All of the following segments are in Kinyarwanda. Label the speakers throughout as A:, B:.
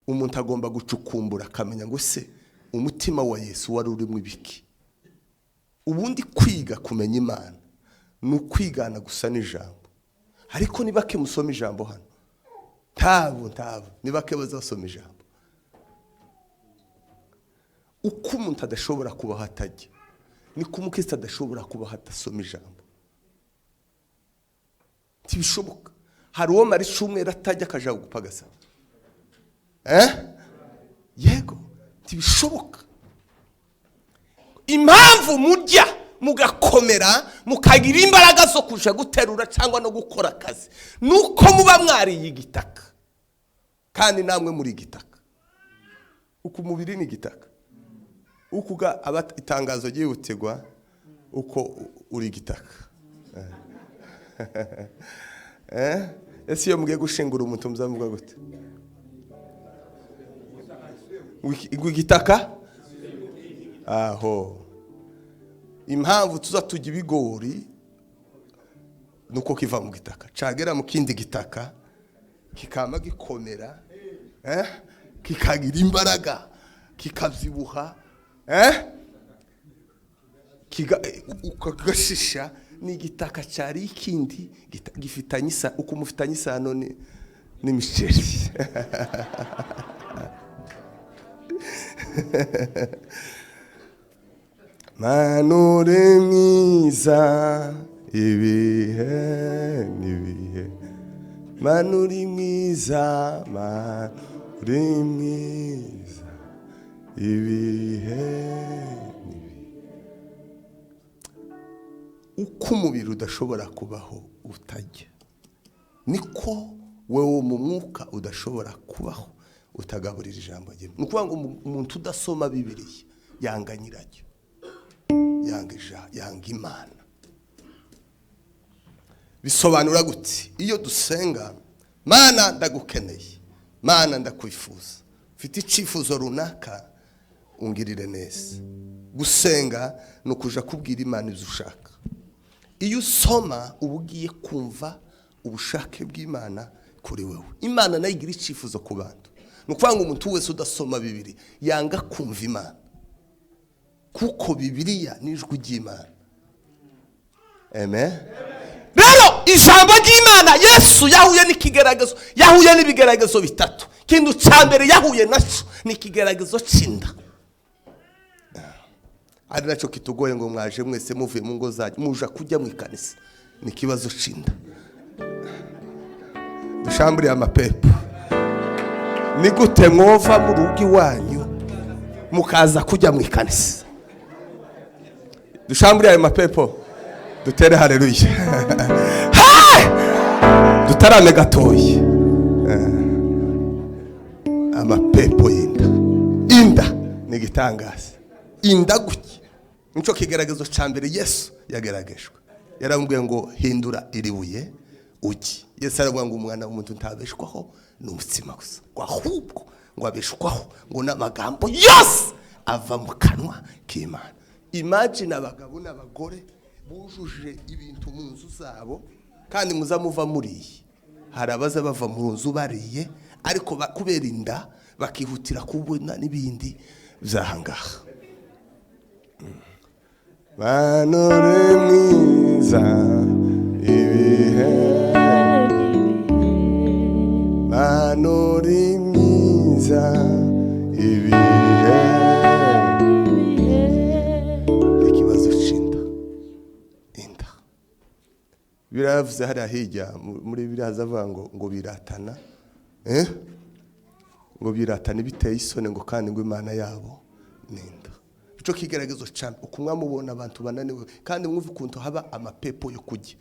A: umuntu agomba gucukumbura akamenya ngo se umutima wa Yesu wari urimo ibiki. Ubundi kwiga kumenya Imana ni ukwigana gusa n'ijambo, ariko niba ke musoma ijambo hano ntabo niba ke bazasoma ijambo. Uko umuntu adashobora kuba hatajya niko umukristo adashobora kuba hatasoma ijambo. Tibishoboka. Hari uwo mari cyumwera atajya akaja gupagasa. Yego tibishoboka. Impamvu mujya mugakomera mukagira imbaraga zo kuja guterura cyangwa no gukora akazi nuko muba mwariye igitaka, kandi namwe muri igitaka. Uko umubiri ni igitaka, ukuga itangazo ryihutirwa uko uri igitaka. Ese iyo mugiye gushingura umuntu muzamuvuga gute? Igitaka? Aho impamvu tuza tujya ibigori nuko kiva mu gitaka, cagera mu kindi gitaka kikama gikomera, kikagira imbaraga, kikavyibuha, ukagashisha. Ni igitaka cyari ikindi gifitanye isa uko mufitanye isano n'imiceri. Manure mwiza ibihe nibihe, manure mwiza, manure mwiza ibihe. Uko umubiri udashobora kubaho utajya, niko wewe mu mwuka udashobora kubaho utagaburira ijambo rye. Nukuvuga ngo umuntu udasoma Bibiliya yanga nyiracyo, yanga Imana. Bisobanura gute? Iyo dusenga, Mana ndagukeneye, Mana ndakwifuza, mfite icyifuzo runaka, ungirire neza. Gusenga no kuja kubwira Imana ibyo ushaka. Iyo usoma ubugiye kumva ubushake bw'Imana kuri wewe. Imana nayo igira icyifuzo ku bantu. Nukuvuga ngo umuntu wese udasoma Bibiliya yanga kumva Imana, kuko Bibiliya ni ijwi ry'Imana. Amen. Rero ijambo ry'Imana Yesu yahuye n'ikigeragezo, yahuye n'ibigeragezo bitatu. Kintu cya mbere yahuye naco ni ikigeragezo cy'inda. Ari nacyo kitugoye ngo mwaje mwese muvuye mu ngo zanyu muja kujya mu ikanisa, ni kibazo cinda. Dushamburiye amapepo. Ni gute mwova mu rugi wanyu mukaza kujya mu ikanisa? Dushamburiye amapepo. Dutere haleluya. Dutarame gatoyi. Amapepo inda ni gitangaza. Inda guki nico kigeragezo cya mbere Yesu yageragejwe. Yaramubwiye ngo hindura iribuye uki. Yesu aravuga ngo umwana w'umuntu ntabeshwaho n'umutsima gusa, ahubwo ngo abeshwaho ngo n'amagambo yose ava mu kanwa k'Imana. Imagine abagabo n'abagore bujuje ibintu mu nzu zabo, kandi muzamuva muri hari abaza bava mu nzu bariye, ariko kubera inda bakihutira kubona n'ibindi byahangaha. Manure mwiza ibihe, manure mwiza ibihe. Ikibazo cinda inda biravuze hari ahijya muri biraza avuga ngo biratana, ngo biratana biteye isone, ngo kandi ngo Imana yabo ninda. Ico kigeragezo cyane ukumwa mubona abantu bananiwe, kandi mwumva ukuntu haba amapepo yo kujya.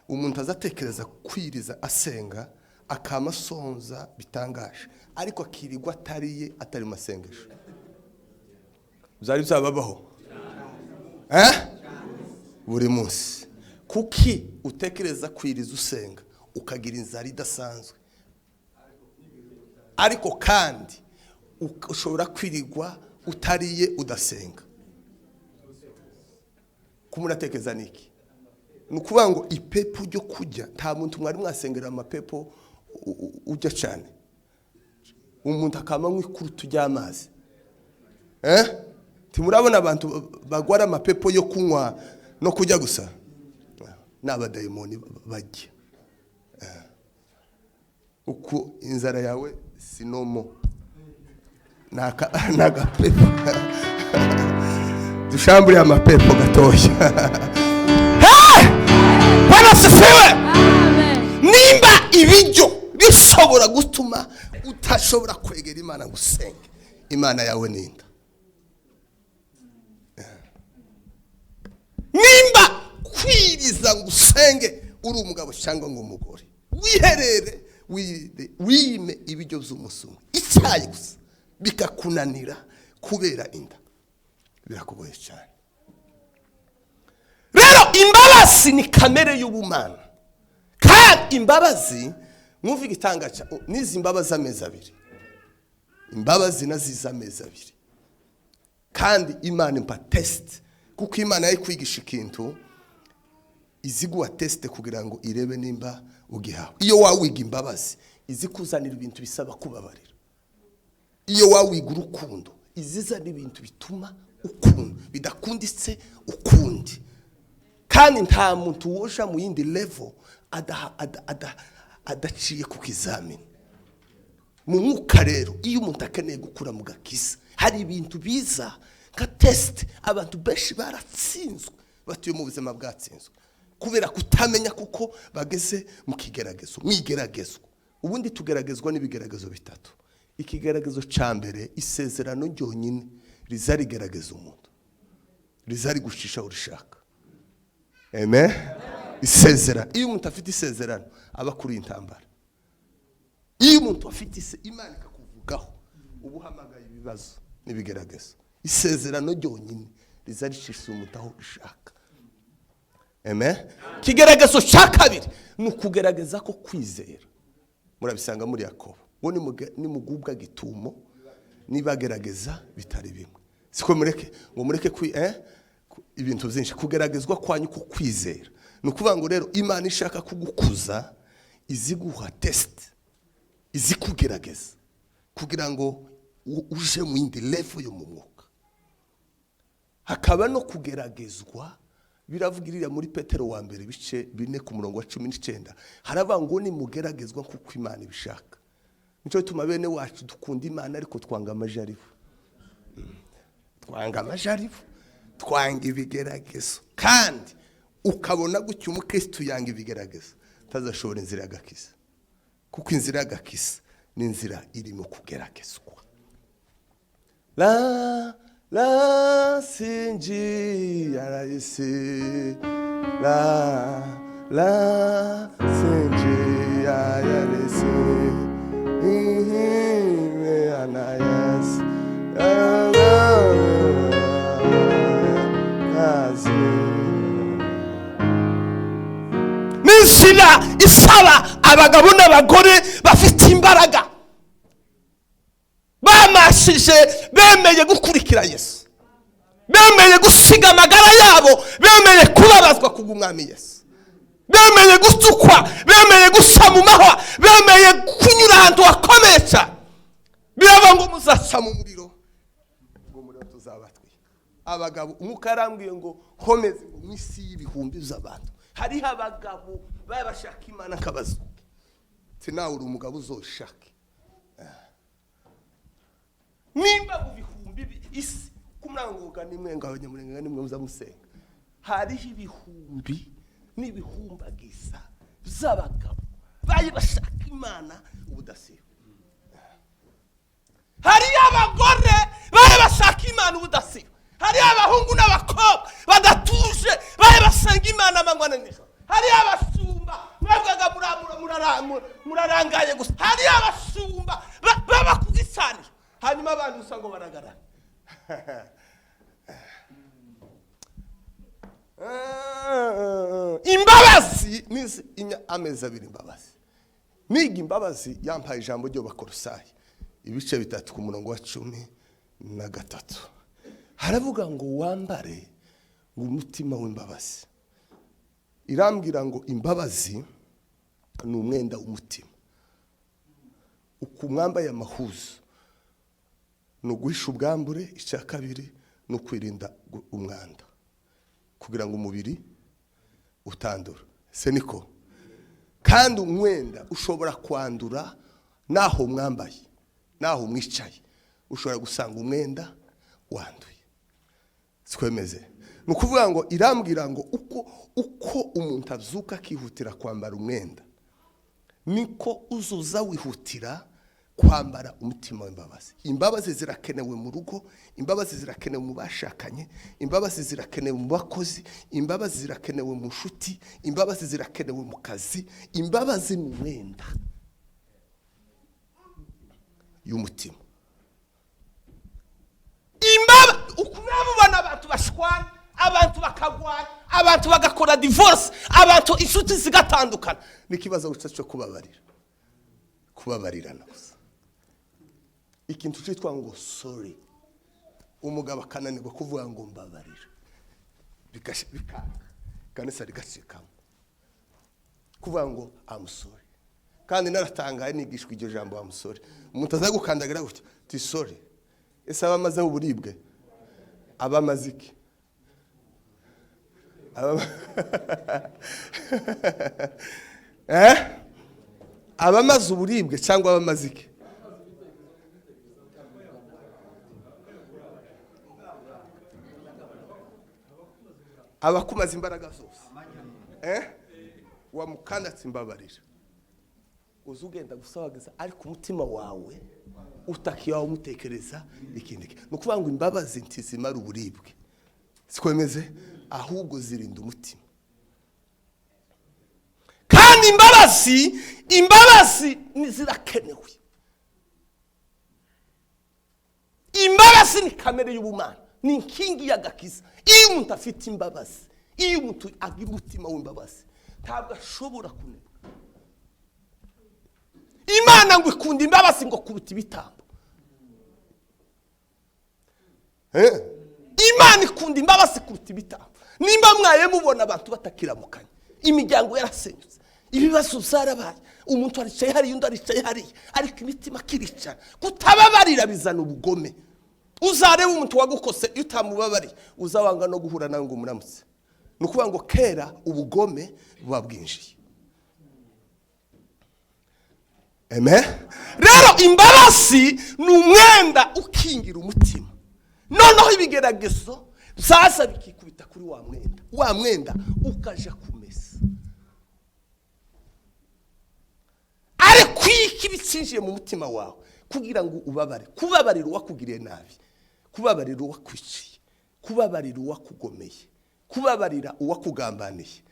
A: Umuntu azatekereza kwiriza asenga akamasonza bitangaje, ariko akirirwa atariye atari masengesho. Byari byababaho buri munsi. Kuki utekereza kwiriza usenga ukagira inzara idasanzwe, ariko kandi ushobora kwirirwa utariye udasenga? Kumuratekereza niki? Nukuvuga ngo ipepo ryo kujya, nta muntu mwari mwasengera amapepo ujya cyane. umuntu akamanywa ikurutu ry'amazi. Timurabona abantu bagwara amapepo yo kunywa no kujya gusa n'abadayimoni bajya. Uko inzara yawe sinomo naga pepo dushambure amapepo gatoya. Bwana sifiwe. Nimba ibijyo bishobora gutuma utashobora kwegera Imana gusenge, Imana yawe ninda. Nimba kwiriza gusenge uri umugabo cyangwa ngo umugore, wiherere wime ibijyo by'umusumwe icyayi gusa bikakunanira kubera inda, birakugoye cyane. Rero imbabazi ni kamere y'ubumana, kandi imbabazi mwumva igitangaza nizi imbabazi amezi abiri, imbabazi naziza amezi abiri, kandi Imana impa test, kuko Imana yari kwigisha ikintu iziguha test kugira ngo irebe nimba ugihawe. Iyo wawiga imbabazi izi kuzanira ibintu bisaba kubabarira. Iyo wawiga urukundo izizana ibintu bituma ukunda bidakunditse ukundi. Kandi nta muntu woja mu yindi level adaciye ku kizamini. Mu mwuka rero iyo umuntu akeneye gukura mu gakiza hari ibintu biza nka test. Abantu benshi baratsinzwe batuye mu buzima bwatsinzwe kubera kutamenya kuko bageze mu kigeragezo. Mwigeragezwa ubundi tugeragezwa n'ibigeragezo bitatu. Ikigeragezo ca mbere isezerano ryonyine rizarigerageza umuntu, rizari gushisha urishaka. Amen. Isezerano, iyo umuntu afite isezerano aba kuri intambara. Iyo umuntu afite Imana ikakuvugaho ubuhamagaye ibibazo n'ibigeragezo, isezerano ryonyine rizarishishira umuntu aho ushaka. Amen. Kigeragezo ca kabiri ni ukugerageza ko kwizera. Murabisanga muri Yakobo ngo nimugubwa gitumo nibagerageza bitari bimwe. Siko mureke ngo mureke ibintu byinshi kugeragezwa kwanyu ko kwizera. Nukuvuga ngo rero Imana ishaka kugukuza iziguha test, izikugerageza kugira ngo uje mu yindi level yo mu mwuka. Hakaba no kugeragezwa biravugirira muri Petero wa mbere bice 4 ku murongo wa 19 haravuga ngo ni mugeragezwa kuko Imana ibishaka. Nico tuma bene wacu dukunda Imana ariko twanga amajarifu. Twanga amajarifu, twanga ibigeragezo, kandi ukabona gutyo umukristo yanga ibigeragezo tazashobora inzira y'agakiza, kuko inzira y'agakiza ni inzira irimo kugeragezwa. La sinji yarayise la sinji yarayise me anayas Nisila isaba abagabo n'abagore bafite imbaraga bamashije bemeye gukurikira Yesu, bemeye gusiga amagara yabo, bemeye kubabazwa kubw'Umwami Yesu, bemeye gutukwa, bemeye gusa mu mahwa, bemeye kunyura ahantu hakomeye cyane. Birava ngo muzaca mu muriro, ngo muriro tuzabatwi. Abagabo umwuka yarambwiye ngo homeze ngo mwisi y'ibihumbi z'abantu hariho abagabo babashaka Imana kabazuke. Tinawe uri umugabo uzoshake. Nimba mu bihumbi isi kumrangoga nimwe ngabanyamurenge nimwe muzamusenga, hariho ibihumbi n'ibihumbagiza z'abagabo bayi bashaka Imana ubudasiba. Hari abagore bayi bashaka Imana ubudasiba, hari abahungu n'abakobwa badatuje bayi basenga Imana amanywa n'ijoro, hari abasumba mwebwaga murarangaye gusa, hari abasumba baba kugisanira hanyuma abantu usango baragarana. Imbabazi nizi amezi abiri imbabazi. Niga imbabazi yampaye ijambo ryo Bakolosayi ibice 3 ku murongo wa 13 haravuga ngo wambare umutima w'imbabazi. Irambwira ngo imbabazi ni umwenda w'umutima. uko mwambaye amahuzu ni uguhisha ubwambure. icya kabiri ni ukwirinda umwanda kugira ngo umubiri utandura. Se niko? Kandi umwenda ushobora kwandura naho mwambaye, naho mwicaye ushobora gusanga umwenda wanduye. Sikwemeze? Ni ukuvuga ngo irambwira ngo uko umuntu azuka akihutira kwambara umwenda, niko uzuza wihutira kwambara umutima w'imbabazi. Imbabazi zirakenewe mu rugo, imbabazi zirakenewe mu bashakanye, imbabazi zirakenewe mu bakozi, imbabazi zirakenewe mu nshuti, imbabazi zirakenewe mu kazi. Imbabazi ni umwenda y'umutima. Ukunabona abantu bashwana, abantu bakagwana, abantu bagakora divorce, abantu inshuti zigatandukana. Nikibazo cyo kubabarirana gusa. Ikintu cyitwa ngo sorry. Umugabo akananirwa kuvuga ngo mbabarira, bikanga kanisa rigacikamo kuvuga ngo I'm sorry. Kandi naratangaye nigishwa iryo jambo I'm sorry. Umuntu azagukandagira gutya ti sorry. Ese abamaze uburibwe, abamaze iki? Abamaze uburibwe cyangwa abamaze iki? Abakumaze imbaraga zose. Wamukandatse imbabarira. Uzugenda gusabagaza ariko umutima wawe utakiyaho umutekereza ikindi. Nukuvuga ngo imbabazi ntizimara uburibwe. Sikwemeze? Ahubwo zirinda umutima. Kandi imbabazi zirakenewe. Imbabazi ni kamere y'ubumana, ni inkingi y'agakiza. Iyo umuntu afite imbabazi, iyo umuntu agira umutima w'imbabazi, ntabwo ashobora kuneka. Imana ngo ikunda imbabazi ngo kuruta ibitambo. Imana ikunda imbabazi kuruta ibitambo. Nimba mwaye mubona abantu batakiramukanye, imiryango yarasenyutse, ibibazo byarabaye, umuntu aricaye hari undi aricaye hari, ariko imitima kirica, kutababarira bizana ubugome. Uzareba umuntu wagukose utamubabari, uzawanga no guhura nawe ngo muramutse. Nukuvuga ngo kera ubugome buba bwinjiye. Amen. Rero imbabazi ni umwenda ukingira umutima. Noneho ibigeragezo zaza bikikubita kuri wa mwenda ukaja kumesa. Ariko iki bitsinjiye mu mutima wawe kugira ngo ubabare, kubabarira uwakugiriye nabi, kubabarira uwakwiciye, kubabarira uwakugomeye, kubabarira uwakugambaniye,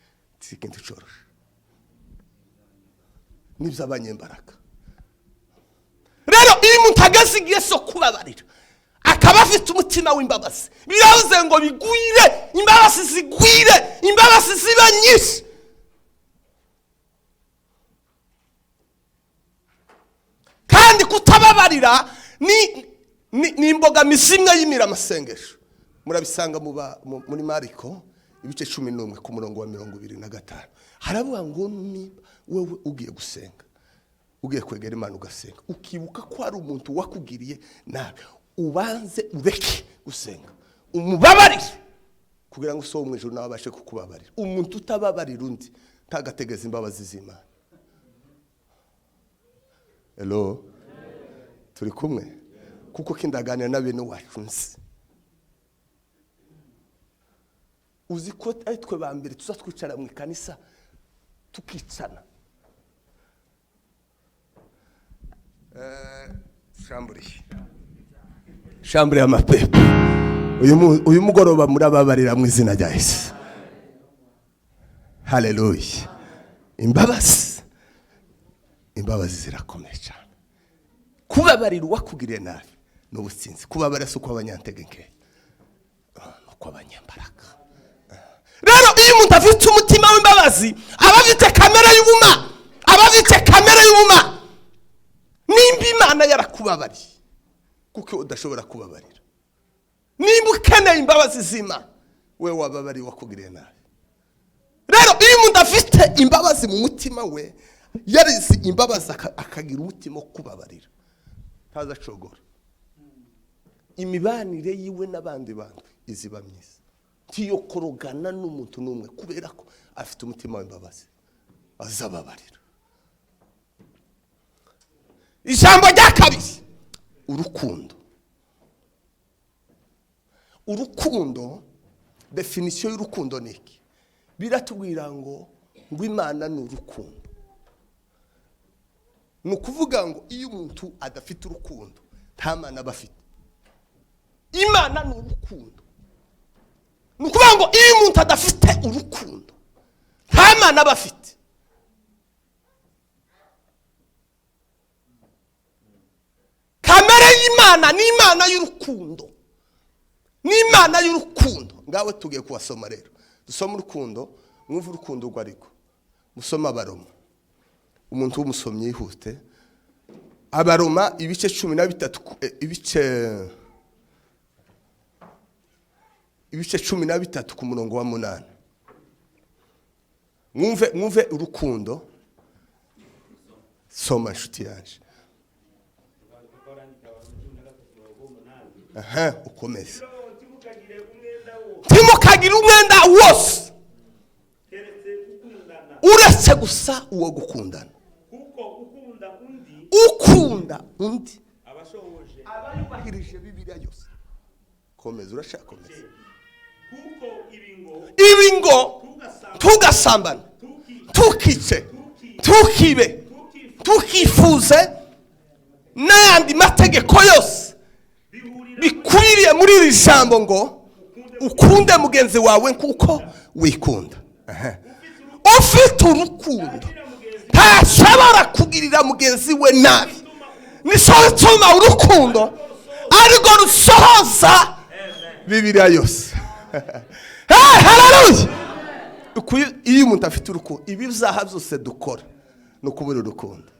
A: ikintu cyoroshye. Nibyo abanyembaraga. Rero iyo umuntu agasigiye so kubabarira, akaba afite umutima w'imbabazi, biravuze ngo bigwire, imbabazi zigwire, imbabazi ziba nyinshi. Kandi kutababarira ni imbogamizi imwe y'imira amasengesho. Murabisanga muri Mariko ibice 11 ku murongo wa 25. Haravuga ngo wewe ugiye gusenga, ugiye kwegera Imana ugasenga, ukibuka ko ari umuntu wakugiriye nabi, ubanze ureke gusenga, umubabarire kugira ngo so mu ijuru nawe abashe kukubabarira. Umuntu utababarira undi ntagategeza imbabazi z'Imana. Hello. Turi kumwe? Kuko kindaganira na bene wacu nzi. Uzi ko ari twe ba mbere tuzatwicara mu kanisa tukicana. Shambure y'amapepo. Uyu mugoroba murababarira mu izina rya Yesu. Hallelujah. Imbabazi zirakomeye cyane. Kubabarira uwakugiriye nabi n'ubutsinzi. Kubabarira si uko abanyantegeke, uko abanyembaraga. Rero iyo umuntu afite umutima w'imbabazi, aba afite kamere y'ubumana, nimba Imana yarakubabariye kuko udashobora kubabarira, nimba ukeneye imbabazi z'Imana, we wababariye wakugiriye nabi. Rero iyo umuntu afite imbabazi mu mutima we, yarizi imbabazi akagira umutima wo kubabarira ntaza acogora. Imibanire yiwe n'abandi bantu iziba myiza, ntiyokorogana n'umuntu n'umwe kubera ko afite umutima w'imbabazi azababarira. Ijambo rya kabiri, urukundo. Urukundo, definisiyo y'urukundo ni iki? Biratubwira ngo Imana ni urukundo. Ni ukuvuga ngo iyo umuntu adafite urukundo nta Mana aba afite. Imana ni urukundo. Ni ukuvuga ngo iyo umuntu adafite urukundo nta Mana aba afite. Kamere y'Imana ni Imana y'urukundo, ni Imana y'urukundo. Ngawe tugiye kubasoma rero, dusoma urukundo, mwumva urukundo rwo ariko musoma Abaroma. Umuntu w'umusomyi yihute. Abaroma ibice 13 ibice 13 ku murongo wa 8. Mwumve urukundo. Soma nshuti yanje. Ukomeze. Timukagire umwenda wose uretse gusa uwo gukundana. Ukunda undi abayubahirije Bibiliya yose. Komeza, urashaka komeza. Ibingo tugasambana, tukice, tukibe, tukifuze n'ayandi mategeko yose bikwiriye muri iri jambo ngo ukunde mugenzi wawe kuko wikunda. Ufite urukundo ntashobora kugirira mugenzi we nabi. Nico gituma urukundo ariko rusohoza Bibiliya yose. Haleluya. Iyo umuntu afite urukundo, ibi byaha byose dukora no kubura urukundo.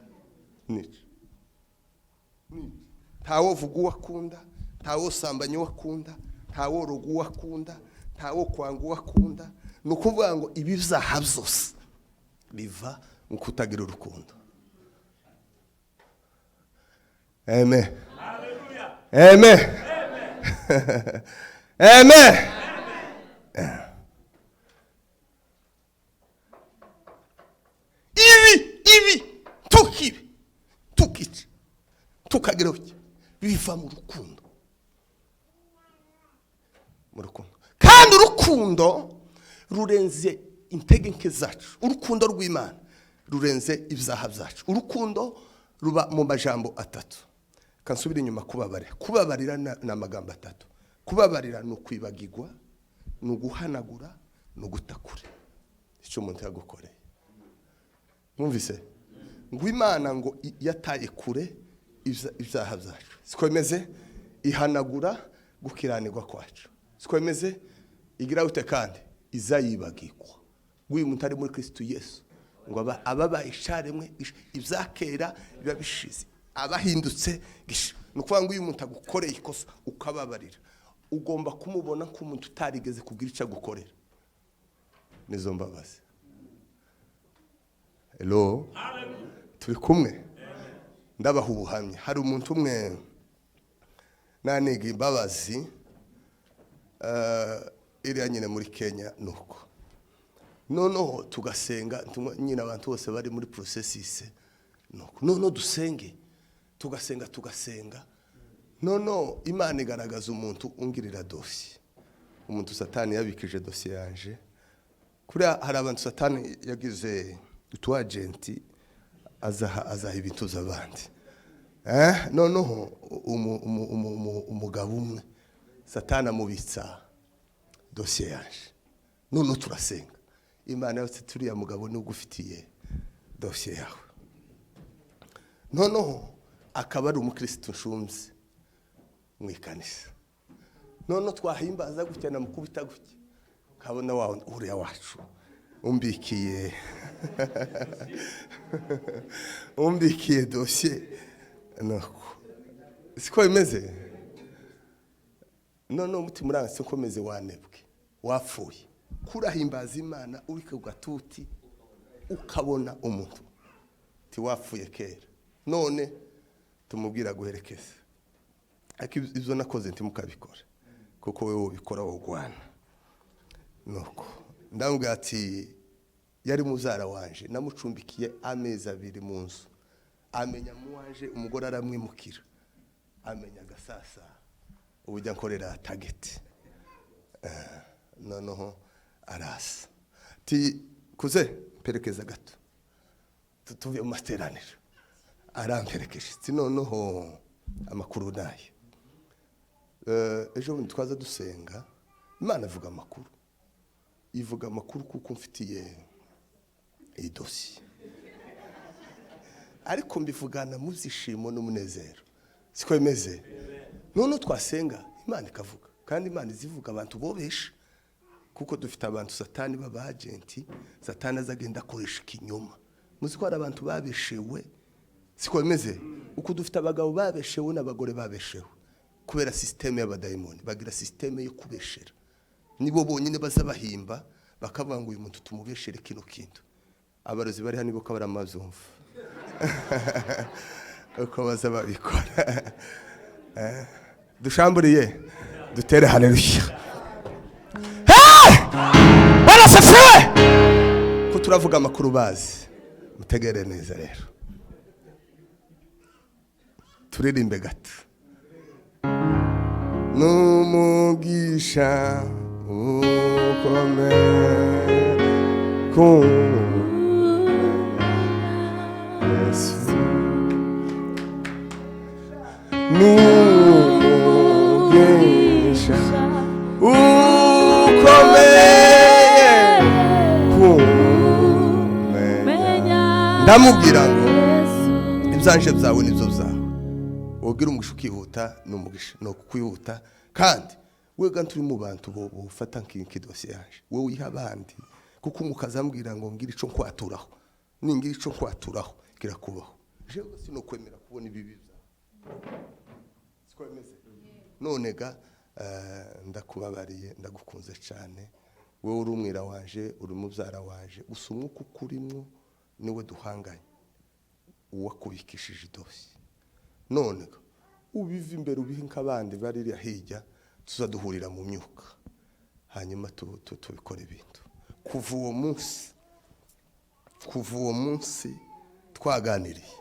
A: Ntawo vuga uwakunda, ntawo sambanya uwakunda, ntawo roga uwakunda, ntawo kwanga uwakunda. Ni ukuvuga ngo ibi byaha byose biva mu kutagira urukundo. Amen. Hallelujah. Amen. Amen. Ibi tukice tukagira uki biva mu rukundo. Mu rukundo. Kandi urukundo rurenze integenke zacu. Urukundo rw'Imana rurenze ibyaha byacu. Urukundo ruba mu majambo atatu. Kansubira inyuma kubabarira. Kubabarira na magambo atatu. Kubabarira no kwibagirwa, no guhanagura, no gutakura. Icyo umuntu yagukoreye. Mwumvise? Ngo Imana ngo yataye kure ibyaha byacu. Sikwemeze ihanagura gukiranirwa kwacu. Sikwemeze igira ute kandi izayibagirwa. Uyu muntu ari muri Kristo Yesu ngo ababaye isharemwe ibyakera biba bishize, abahindutse gisha. Nukuvuga ngo uyu muntu agukoreye ikosa ukababarira, ugomba kumubona nk'umuntu utarigeze kugira icyo agukorera. Nizo mbabazi. Hello. Turi kumwe. Ndabaha ubuhamya. Hari umuntu umwe naniga imbabazi iriya nyine muri Kenya nuko. Noneho tugasenga nyine abantu bose bari muri processes nuko. Noneho dusenge tugasenga. Noneho Imana igaragaza umuntu ungirira dosiye. Umuntu Satani yabikije dosiye yanje. Kuri hari abantu Satani yagize utu agenti azaha ibintu z'abandi. Noneho umugabo umwe Satani amubitsa dosiye yanje. Noneho turasenga. Imana yose turiya mugabo ni ugufitiye dosiye yawe. Noneho akaba ari umukristo nshumzi mu ikanisa. Noneho twahimbaza gutya na mukubita gutya. Kabona wawe uriya wacu umbikiye umbikiye dosiye nuko. Siko bimeze. Noneho umutima uranse ukomeze wanebwe wapfuye. Kurahimbaza Imana uri ku gatuti ukabona umuntu tiwapfuye kera none tumubwira guherekeza ariko ibyo nakoze ntimukabikora kuko wewe ubikora wogwana nuko ndambwira ati yari muzara wanje namucumbikiye amezi 2 mu nzu amenya muwanje umugore aramwimukira amenya gasasa ubujya nkorera target noneho arasa ti kuze perekeza gato tutuvuye mu materaniro aramperekeje ti noneho amakuru naye ejo bundi twaza dusenga Imana ivuga amakuru ivuga amakuru kuko mfitiye idosi ariko mbivugana muzishimo n'umunezero siko bimeze none twasenga Imana ikavuga kandi Imana izivuga abantu bobesha kuko dufite abantu satani baba agenti satani azagenda akoresha ikinyoma muzi ko ari abantu babeshewe siko bimeze uko dufite abagabo babeshewe n'abagore babeshewe kubera systeme y'abadayimoni bagira systeme yo kubeshera nibo bonyine bazabahimba bakavuga ngo uyu muntu tumubeshere kino kintu abarozi bari hano ko baramazumva uko bazababikora dushamburiye dutere haleluya barasafewe ko turavuga amakuru bazi mutegere neza rero turirimbe gato numugisha ukomeye Yesu numugisha ukomeye kumenya ndamubwira ngo ibyanje byawe nibyo byawe wogira umugisha ukihuta n'umugisha no kwihuta kandi wega nturi mu bantu bo ufata nk'ikidose yaje wowe uyiha abandi kuko umukazambwira ngo ngira ico nkwaturaho ningira ico nkwaturaho kirakubaho jewe sino kwemera kubona ibibi byawe siko bimeze none ga ndakubabariye ndagukunze cyane wowe uri umwira wanje uri mubyara wanje usumuka ukurimwo niwe duhanganye uwakubikishije idosi none ubiva imbere ubihe nk'abandi bari hirya tuzaduhurira mu myuka hanyuma tubikora ibintu kuva uwo munsi twaganiriye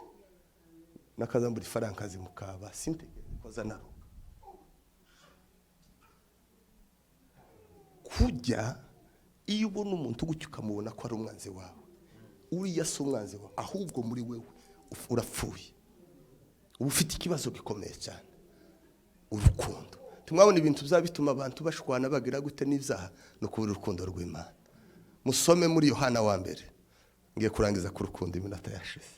A: nakazambura ifarankazi mukaba sintegeze koza naruka kujya iyo ubona umuntu gutyo ukamubona ko ari umwanzi wawe uriya si umwanzi wawe ahubwo muri wewe urapfuye uba ufite ikibazo gikomeye cyane urukundo tumwabona ibintu bizabituma abantu bashwana bagira gute n'ibyaha no kubura urukundo rw'Imana musome muri Yohana wa mbere ngiye kurangiza ku rukundo iminota yashize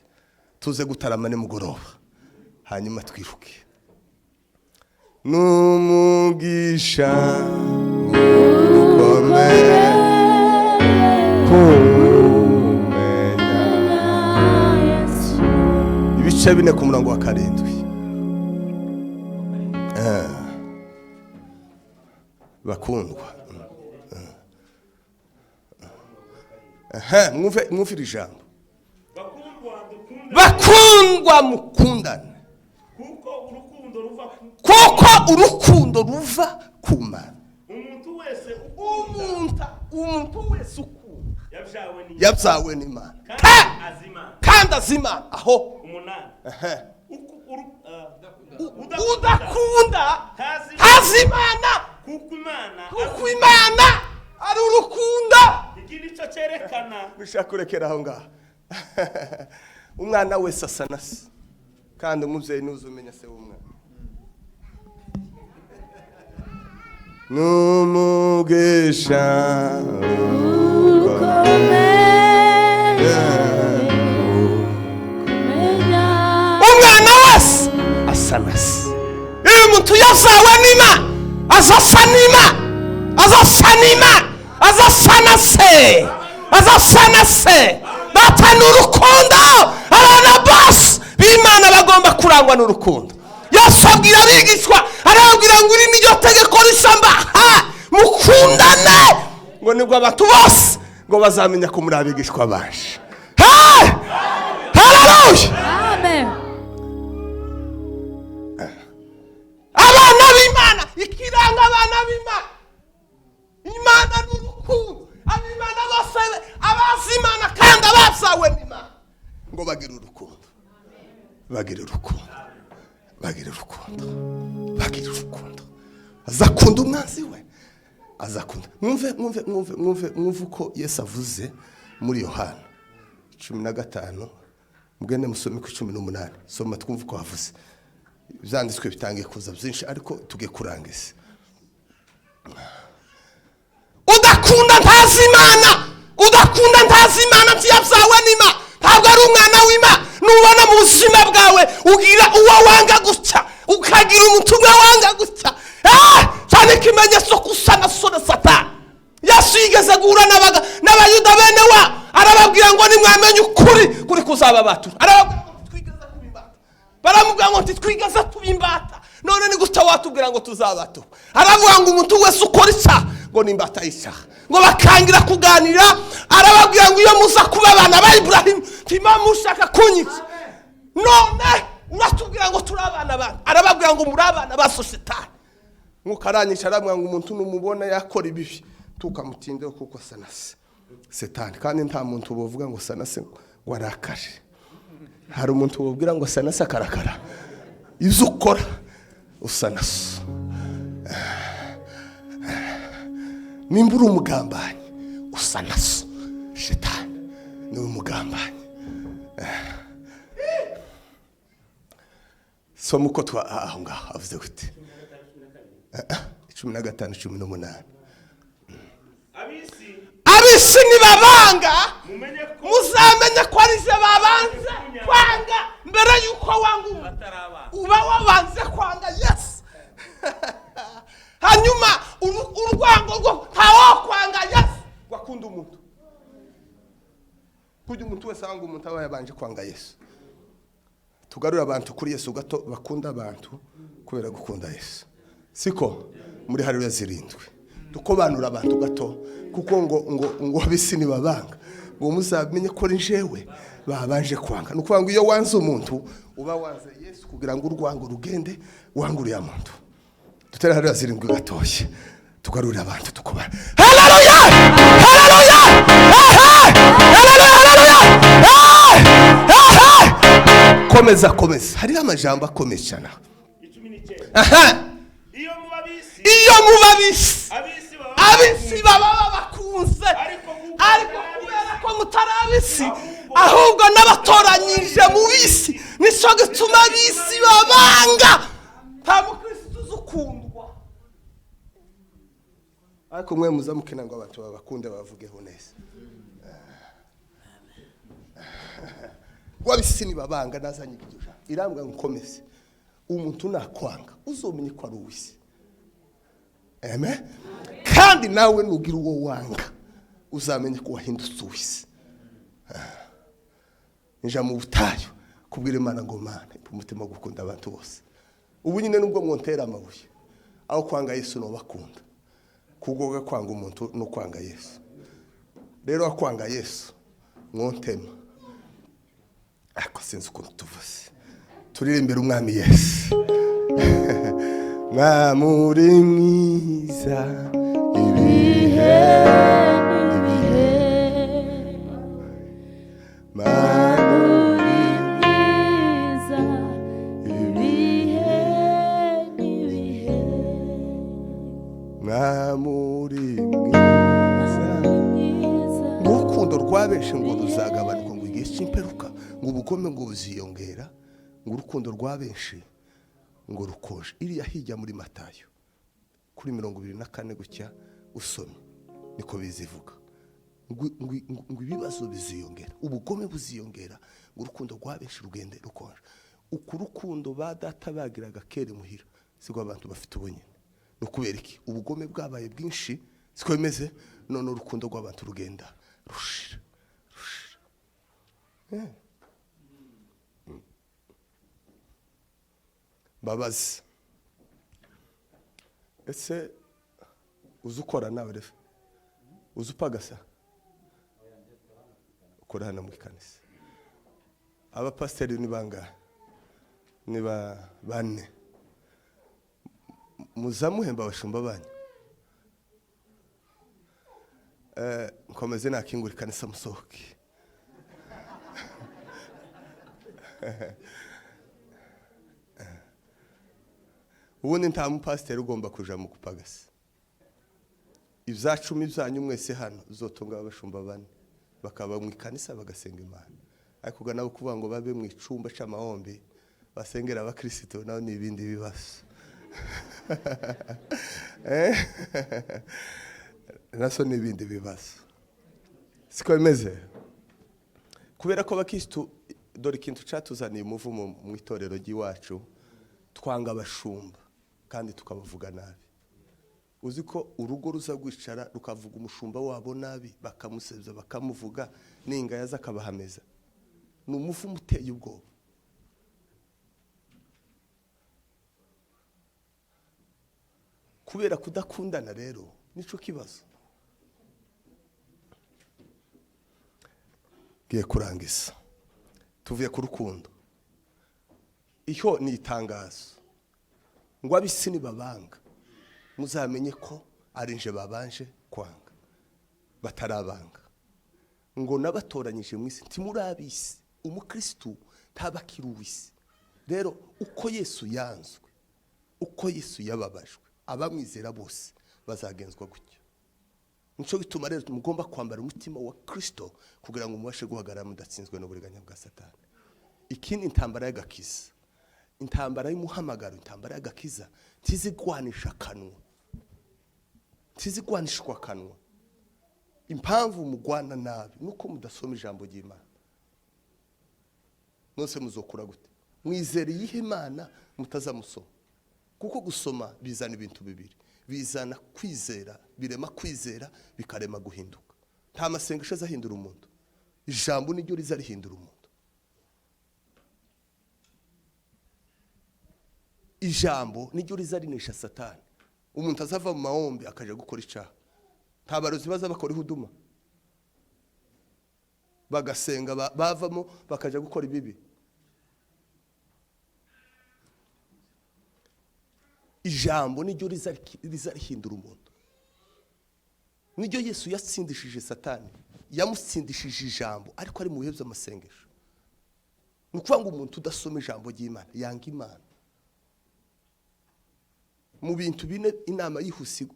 A: tuze gutarama nimugoroba hanyuma twiruke numugisha ukomeye kumenya Yesu ibice 4 ku murongo wa 7 bakundwa mwumvira ijambo bakundwa mukundane kuko urukundo ruva ku Mana umuntu wese ukunda yabyawe n'Imana kandi azima aho udakunda hazimana kuko Imana ari urukundo ikindi cyo cyerekana bishaka kurekera aho ngaho umwana wese asa na se kandi umubyeyi n'uzumenya se w'umwana numugisha umwana wese asa na se iyo umuntu yazawe n'Imana azasa n'Imana azasa n'Imana azasa na se azasa na se batana urukundo abana bose b'Imana bagomba kurangwa n'urukundo Yesu abwira abigishwa arabwira ngo iri n'iryo tegeko risamba mukundane ngo nibwo abantu bose ngo bazamenya ko muri abigishwa baje haleluya haleluya.
B: Amen.
A: Abana b'Imana, ikiranga abana b'Imana, Imana n'urukundo. Ab'Imana bose abazi Imana kandi abasawe n'Imana ngo bagire urukundo, bagire urukundo, bagire urukundo, bagire urukundo. Azakunda umwanzi we, azakunda. Mwumve uko Yesu avuze muri Yohana 15, mugende musome ku 18. Soma twumve uko avuze. Byanditswe bitangiye kuza byinshi ariko tugiye kurangiza. Udakunda ntazi Imana, udakunda ntazi Imana, ntiyabyawe n'Imana, ntabwo ari umwana w'Imana. Nubona mu buzima bwawe ugira uwo wanga gutya, ukagira umutumwa wanga gutya, cyane ikimenyetso kusa na Satani. Yesu yigeze guhura n'abayuda bene wa, arababwira ngo nimwamenye ukuri kuri kuzababatura. Arababwira ngo twigeze kubimbata, baramubwira ngo twigeze tubimbata, none ni gute watubwira ngo tuzabatura? Aravuga ngo umuntu wese ukora icyaha ngo nimbata y'icyaha. Ngo bakangira kuganira, arababwira ngo iyo muza kuba abana ba Ibrahimu tima mushaka kunyica, none uratubwira ngo turi abana bana. Arababwira ngo muri abana ba Satani. Mukaranyisha aramubwira ngo umuntu numubona yakora ibibi tukamutindeho kuko sanase Satani. Kandi nta muntu uvuga ngo sanase ngo arakare. Hari umuntu ubwira ngo sanase akarakara. Izo ukora usanase. Nimba uri umugambanyi usanase. Satani ni umugambanyi. Soma uko aho ngaho avuze gute? 15, 18. Abisi nibabanga muzamenye ko ari ze babanze kwanga mbere yuko wanga uba wabanze kwanga. Yes. Hanyuma urwango rwo ntawo kwanga. Yes. Wakunda umuntu, kujya umuntu wese wanga umuntu aba yabanje kwanga Yesu. Tugarura abantu kuri Yesu gato bakunda abantu kubera gukunda Yesu. Siko muri Haleluya 7 tukobanura abantu gato kuko ngo abisi nibabanga ngo muzamenye ko njewe babanje kwanga. Nuko ngo iyo wanze umuntu uba wanze Yesu kugira ngo urwango rugende wanguriye umuntu. Tutera Haleluya 7 gatoshye tugarurira abantu tukobana. Haleluya! Haleluya! Haleluya! Komeza. Hari amajambo akomeshana. 19. Iyo mubabisi abisi baba bakunze, ariko kubera ko mutarabisi ahubwo n'abatoranyije mu bisi, nico gituma abisi babanga. Nta mukristo uzukundwa, ariko mwe muzamukina ngo abantu babakunde bavugeho neza. Wabisi ni babanga nazanye igijo irambwa nkomeze. Umuntu nakwanga uzomenye ko ari uwisi. Amen. Kandi nawe nugira uwo wanga uzamenye ko wahindutse uwisi. Nja mu butayu kubwira Imana ngo Mana umutima gukunda abantu bose. Ubu nyine nubwo mwontera amabuye aho kwanga Yesu no bakunda. Kugoga kwanga umuntu no kwanga Yesu. Rero akwanga Yesu mwontema. Ako sinzi uko tuvuze. Turirimbira umwami Yesu. Mwamuri mwiza ibihe Mwamuri mwiza ibihe Mwamuri mwiza. Urukundo rwabenshi ngo ruzagabanuka ngo igihe cy'imperuka, ngo ubugome ngo buziyongera, ngo urukundo rwabenshi ngo rukoje. Iriya hijya muri Matayo kuri 24 gutya usomye niko bizivuga ngo ibibazo biziyongera, ubugome buziyongera, ngo urukundo rwabenshi rugende rukonje. Uku rukundo ba data bagiraga kere muhira siko abantu bafite ubunyene. No kubera iki? Ubugome bwabaye bwinshi siko bimeze, none urukundo rw'abantu rugenda rushira. Babazi ese uzukora nawe refe uzupagasa ukora hano mu kanisa abapasiteri ni bangahe? Ni bane. Muzamuhemba abashumba banyu. Nkomeze nakingura ikanisa musohoke. Ubundi nta mupasiteri ugomba kuja mu kupagasa. Ivyacumi byanyu mwese hano uzotunga abashumba bane bakaba mu ikanisa bagasenga Imana. Ariko ugana ukuvuga ngo babe mu icumba c'amahombe basengera abakristo naho ni ibindi bibazo. Naso ni ibindi bibazo. Siko bimeze. Kubera ko abakristo dore ikintu catuzaniye umuvumo mu itorero ry'iwacu, twanga abashumba kandi tukabavuga nabi. Uzi ko urugo ruza gwicara rukavuga umushumba wabo nabi, bakamusebya bakamuvuga, ninga yaza akabahameza. Ni umuvumo uteye ubwoba. Kubera kudakundana rero nico kibazo. Giye kurangiza. Tuvuye ku rukundo. Iyo ni itangazo ngo abisi ni babanga, muzamenye ko ari nje babanje kwanga batarabanga. Ngo nabatoranyije mu isi ntimurabisi, umukristo tabakiruwisi. Rero uko Yesu yanzwe, uko Yesu yababajwe, abamwizera bose bazagenzwa gutyo. Nico gituma rero mugomba kwambara umutima wa Kristo kugira ngo mubashe guhagarara mudatsinzwe n'uburiganya bwa Satani. Ikindi intambara y'agakiza, intambara y'umuhamagaro, intambara y'agakiza ntizigwanisha kanwa, ntizigwanishwa kanwa. Impamvu mugwana nabi nuko mudasoma ijambo ry'Imana. Nose muzokura gute? Mwizere yihe Imana mutazamusoma. Kuko gusoma bizana ibintu bibiri. Bizana kwizera, birema kwizera, bikarema guhinduka. Nta masengesho azahindura umuntu. Ijambo niryo rizarihindura umuntu. Ijambo niryo rizarinesha Satani. Umuntu azava mu mahombe akaje gukora icaha. Nta barozi baza bakora ihuduma. Bagasenga bavamo bakaje gukora ibibi. Ijambo niryo rizarihindura umuntu. Niryo Yesu yatsindishije Satani, yamutsindishije ijambo, ariko ari mu bihe by'amasengesho. Nukuvuga ngo umuntu udasoma ijambo ry'Imana yanga Imana. Mu bintu bine inama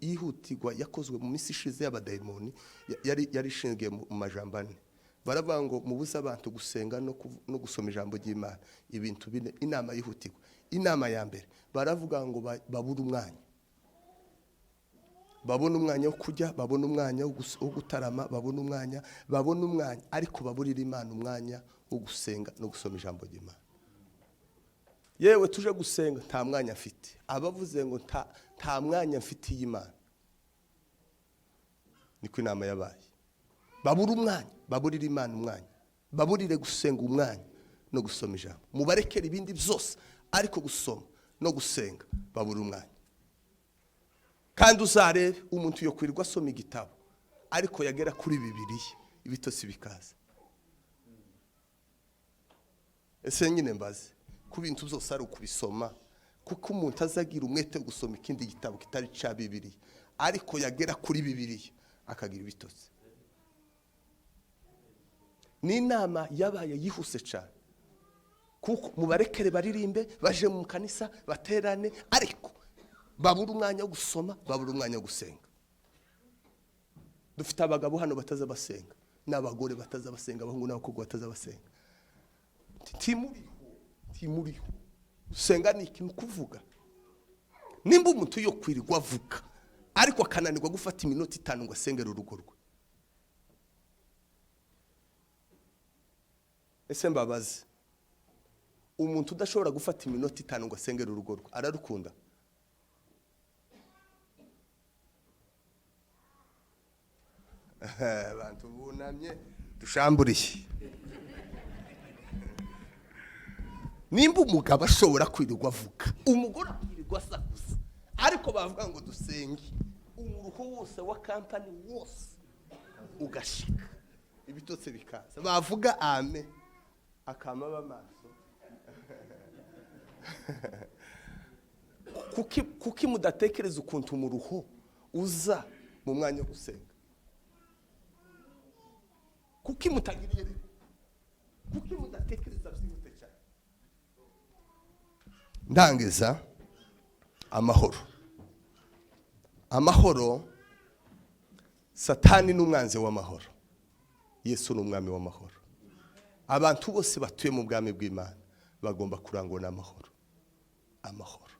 A: yihutirwa yakozwe mu minsi ishize y'abadayimoni yari ishingiye mu majambo ane. Baravuga ngo mubuze abantu gusenga no gusoma ijambo ry'Imana. Ibintu bine inama yihutirwa. Inama ya mbere baravuga ngo babura umwanya. Babona umwanya wo kujya, babona umwanya wo gutarama, babona umwanya ariko baburira Imana umwanya wo gusenga no gusoma ijambo ry'Imana. Yewe tuje gusenga nta mwanya afite. Abavuze ngo nta mwanya mfite y'Imana. Niko inama yabaye. Babura umwanya, baburira Imana umwanya. Baburire gusenga umwanya no gusoma ijambo. Mubarekera ibindi byose ariko gusoma no gusenga babura umwanya. Kandi uzarebe umuntu yo kwirirwa asoma igitabo ariko yagera kuri Bibiliya ibitotsi bikaza. Ese nyine mbaze ku bintu byose ari ukubisoma, kuko umuntu azagira umwete wo gusoma ikindi gitabo kitari ca Bibiliya ariko yagera kuri Bibiliya akagira ibitotsi. Ni inama yabaye yihuse cyane. Kuko mubarekere baririmbe baje mu kanisa baterane ariko babura umwanya wo gusoma, babura umwanya wo gusenga. Dufite abagabo hano bataza basenga, n'abagore bataza basenga, abahungu n'abakobwa bataza basenga. Timuriho senga ni ikintu kuvuga. Nimba umuntu yo kwirirwa avuga ariko akananirwa gufata iminota 5 ngo asengere urugo rwe. Ese mbabazi umuntu udashobora gufata iminota 5 ngo asengere urugo rwe ararukunda? Abantu bunamye dushamburiye. Nimba umugabo ashobora kwirirwa avuga, umugore akwirirwa asakuza, ariko bavuga ngo dusenge, umuruho wose wa company wose ugashika ibitotse bikaza bavuga amen. akamaba amaso kuki mudatekereza ukuntu umuruho uza mu mwanya wo gusenga? Kuki mutagiriye? Kuki mudatekereza byihute cyane? Ndangiza amahoro. Amahoro, Satani n'umwanzi w'amahoro, Yesu n'umwami w'amahoro. Abantu bose batuye mu bwami bw'Imana bagomba kurangwa n'amahoro. Amahoro.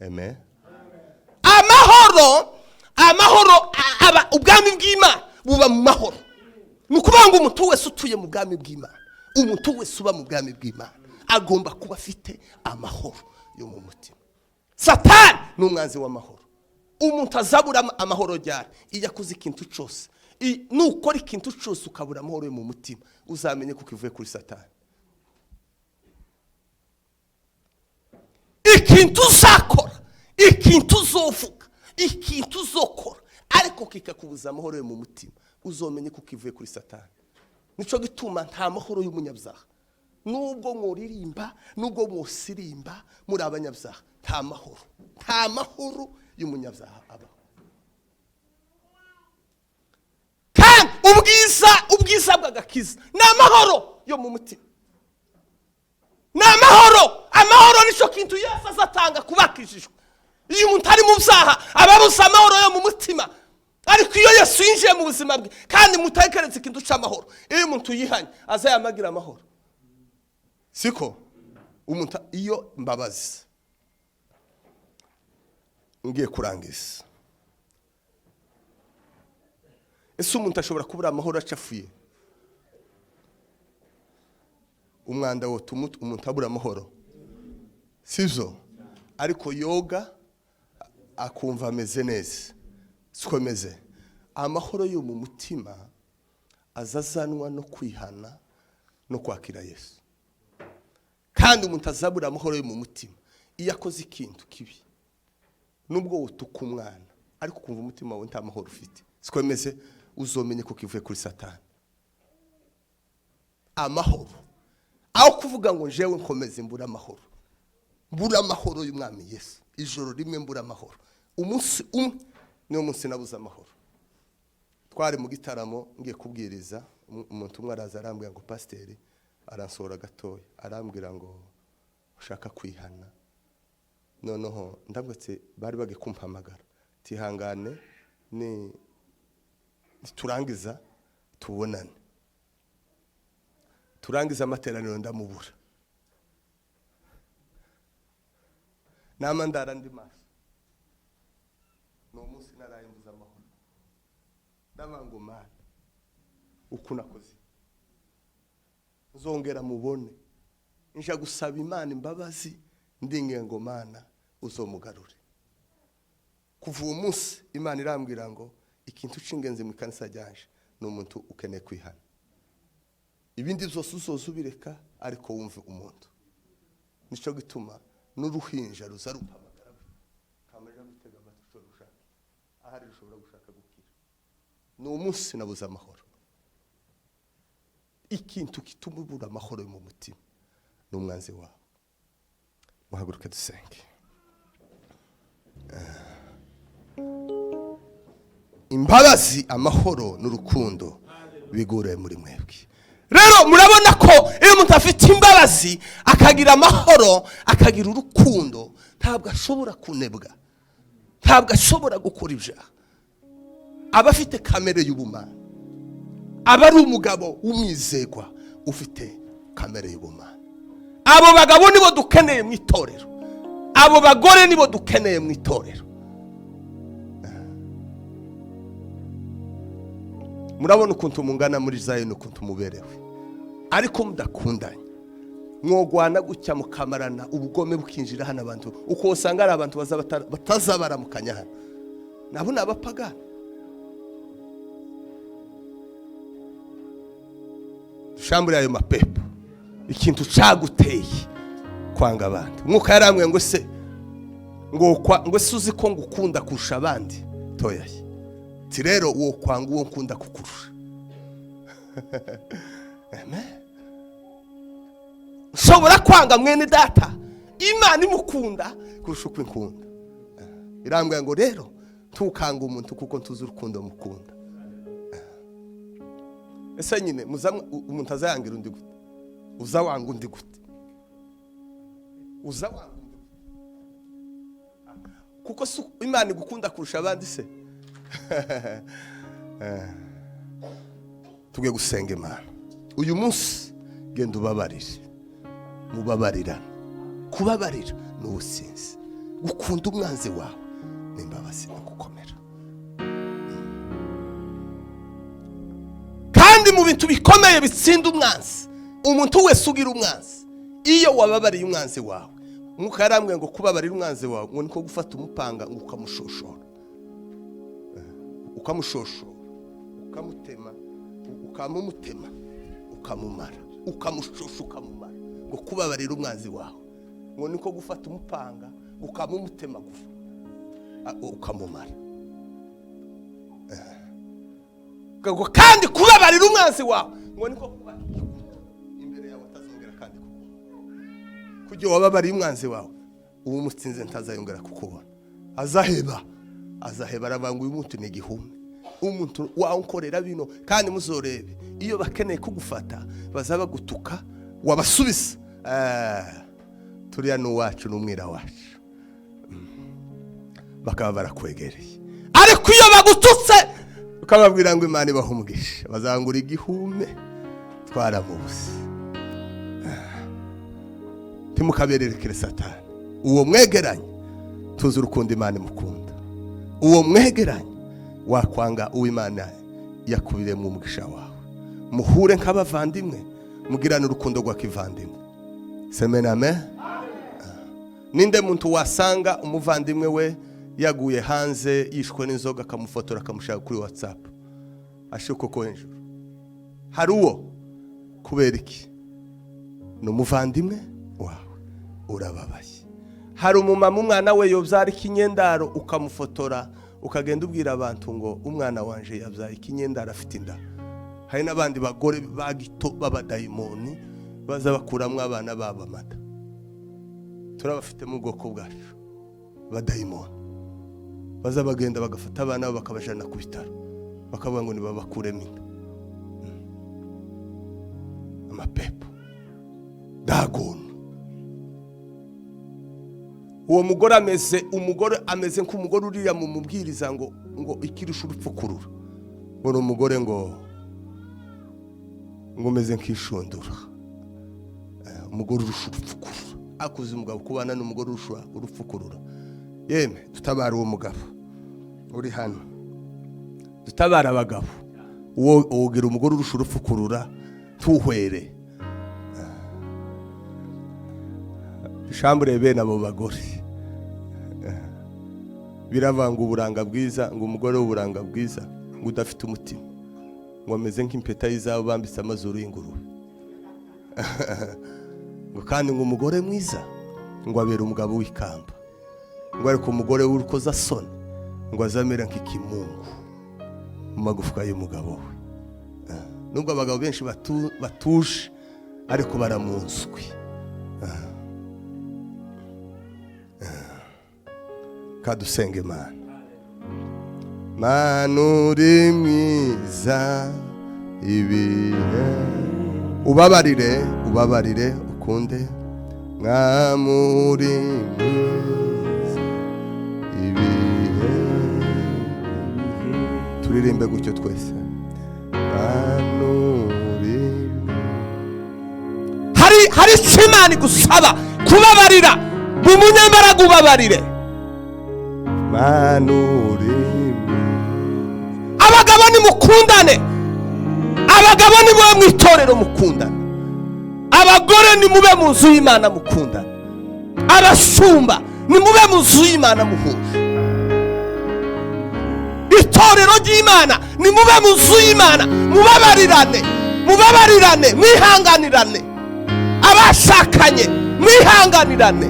A: Amen. Amahoro aba ubwami bw'Imana buba mu mahoro. Nukuvuga ngo umuntu wese utuye mu bwami bw'Imana, umuntu wese uba mu bwami bw'Imana agomba kuba afite amahoro yo mu mutima. Satani n'umwanzi w'amahoro. Umuntu azabura amahoro ryari iyo akoze ikintu cyose. Nukora ikintu cyose ukabura amahoro yo mu mutima, uzamenye ko kivuye kuri Satani. Ikintu uzakora, ikintu uzovuga, ikintu uzokora ariko kikakubuza amahoro yo mu mutima, uzomenye ko kivuye kuri Satani. Nico gituma nta mahoro y'umunyabyaha. Nubwo muririmba, nubwo musirimba muri abanyabyaha, nta mahoro y'umunyabyaha aba. Kandi ubwiza bw'agakiza ni amahoro yo mu mutima. Ni amahoro nico kintu Yesu azatanga kubakishijwe. Iyo umuntu ari mu byaha ababuza amahoro yo mu mutima. Ariko iyo Yesu yinjiye mu buzima bwe kandi mutakeretse ikintu cy'amahoro, iyo umuntu yihanye azayamagira amahoro. Siko umuntu iyo mbabazi ngiye kurangiza. Ese umuntu ashobora kubura amahoro acafuye? Umwanda wo umuntu abura amahoro, sivyo? Ariko yoga akumva ameze neza. Siko meze. Amahoro yo mu mutima azazanwa no kwihana no kwakira Yesu. Kandi umuntu azabura amahoro yo mu mutima iyo akoze ikintu kibi. Nubwo utuka umwana ariko kumva umutima wawe nta mahoro ufite, siko meze, uzomenye ko kivuye kuri Satani. Amahoro aho kuvuga ngo jewe nkomeze mbura amahoro y'umwami Yesu. Ijoro rimwe mbura amahoro, umunsi umwe niyo munsi nabuze amahoro. Twari mu gitaramo ngiye kubwiriza, umuntu umwe araza arambwira ngo pasiteri, aransora gatoya arambwira ngo ushaka kwihana. Noneho ndabwatse bari bage kumpamagara, tihangane ni turangiza tubonane. Turangiza amateraniro ndamubura. Namandara ndi maso. No munsi naraye mbuza amahoro. Ndabango Mana ukunakoze. Nzongera mubone. Nja gusaba Imana imbabazi, ndinge ngo Mana uzomugarure. Kuva uwo munsi Imana irambwira ngo ikintu cingenze mu kanisa ryanje n'umuntu ukeneye kwihana. Ibindi byose uzozubireka ariko wumve umuntu. Nico gituma n'uruhinja ruzarumpamagara kamaje gutega amatwi rushaka ahari rushobora gushaka gukira. N'uwo munsi nabuze amahoro. Ikintu kitumubura amahoro yo mu mutima n'umwanzi wawe. Muhaguruke dusenge. Imbabazi, amahoro n'urukundo bigure muri mwebwe. Rero murabona ko iyo umuntu afite imbabazi akagira amahoro akagira urukundo, ntabwo ashobora kunebwa, ntabwo ashobora gukora ibyaha. Aba afite kamere y'ubumana, aba ari umugabo w'umwizerwa ufite kamere y'ubumana. Abo bagabo nibo dukeneye mu itorero, abo bagore nibo dukeneye mu itorero. Murabona ukuntu mungana muri Zayoni, ukuntu muberewe. Ariko mudakundanye mwogwana gutya mukamarana ubugome bukinjira hano abantu, uko usanga ari abantu batazabaramukanya hano, nabo nabapagana. Dushambure ayo mapepo, ikintu caguteye kwanga abandi. Mwuka yaramwe ngo se ngo suzi ko ngukunda kurusha abandi toyaye. Ti rero uwo kwanga uwo nkunda kukurusha. Amen. nshobora kwanga mwene data Imana imukunda kurusha uko inkunda. Irambwira ngo rero ntukanga umuntu kuko ntuzi urukundo mukunda. Ese nyine umuntu azayangira undi gute? Uza wanga undi gute? Uza wanga undi gute? Kuko Imana igukunda kurusha abandi se. Tuge gusenga Imana uyu munsi, genda ubabarire, mubabarira. Kubabarira ni ubusinzi. Gukunda umwanzi wawe n'imbabazi no gukomera. Kandi mu bintu bikomeye bitsinda umwanzi, umuntu wese ugira umwanzi, iyo wababariye umwanzi wawe. Umwuka yarambwiye ngo kubabarira umwanzi wawe ngo niko gufata umupanga ngo ukamushoshora, ukamushoshora, ukamutema, ukamumutema, ukamumara, ukamushosha, ukamumara. Ngo kubabarira umwanzi wawe ngo niko gufata umupanga ukamumutema gufa ukamumara. Kandi kubabarira umwanzi wawe ngo niko kuba imbere yawe atazongera kandi kujya wababariye umwanzi wawe uwo mutsinze ntazayongera kukubona. Azaheba aravuga uyu muntu ni igihumbi, umuntu wawukorera bino. Kandi muzorebe iyo bakeneye kugufata bazaba gutuka wabasubiza. Turiya n'uwacu n'umwira wacu, bakaba barakwegereye. Ariko iyo bagututse ukababwira ngo Imana ibahe umugisha, bazangura igihume twaramubuze. Timukabererekere Satani. Uwo mwegeranye tuzi urukundo Imana imukunda. Uwo mwegeranye wakwanga uw'Imana yakubiremo umugisha wawe. Muhure nk'abavandimwe, mugirane urukundo rwa kivandimwe. Semena amen. Ninde muntu wasanga umuvandimwe we yaguye hanze yishwe n'inzoga akamufotora akamushaka kuri WhatsApp ashuko ko hejuru? Hari uwo? Kubera iki? No muvandimwe wawe urababaye. Hari umumama umwana we yobyara ikinyendaro ukamufotora ukagenda ubwira abantu ngo umwana wanje yabyaye ikinyendaro afite inda. Hari n'abandi bagore bagito babadayimoni baza bakuramwe abana baba amata. Turabafite mu bwoko bwacu badayimoni, baza bagenda bagafata abana bakabajana ku bitaro bakavuga ngo nibabakuremo inda. Amapepo dagoni. Uwo mugore ameze nk'umugore uriya mu mubwiriza ngo ikirusha urupfukurura. Ngo umugore ngo meze nk'ishundura. Umugore urusha urupfukurura. Akuze umugabo kubana n'umugore urusha urupfukurura. Yeme tutabara uwo mugabo uri hano, tutabara abagabo. Uwo ugira umugore urusha urupfukurura tuhwere. Shambure bene abo bagore. Biravanga uburanga bwiza, ngo umugore w'uburanga bwiza ngo udafite umutima, ngo ameze nk'impeta y'izabo bambitse amazuru y'ingurube. Ngo kandi ngo umugore mwiza ngo abera umugabo w'ikamba, ngo ariko umugore w'urukoza soni ngo azamera nk'ikimungu mu magufwa y'umugabo we. Nubwo abagabo benshi batuje ariko baramunzwe. Kadusenge Mana. Mana uri mwiza ibihe, ubabarire ukunde. Mwamuri mwiza ibihe, turirimbe gutyo twese. Hari Imana igusaba kubabarira, umunyembaraga ubabarire. Abagabo nimukundane, abagabo nimube mwitorero mukundane, abagore nimube mu nzu y'Imana mukundane, abashumba nimube mu nzu y'Imana muhuje. Itorero ry'Imana nimube mu nzu y'Imana mubabarirane, mwihanganirane. Abashakanye mwihanganirane.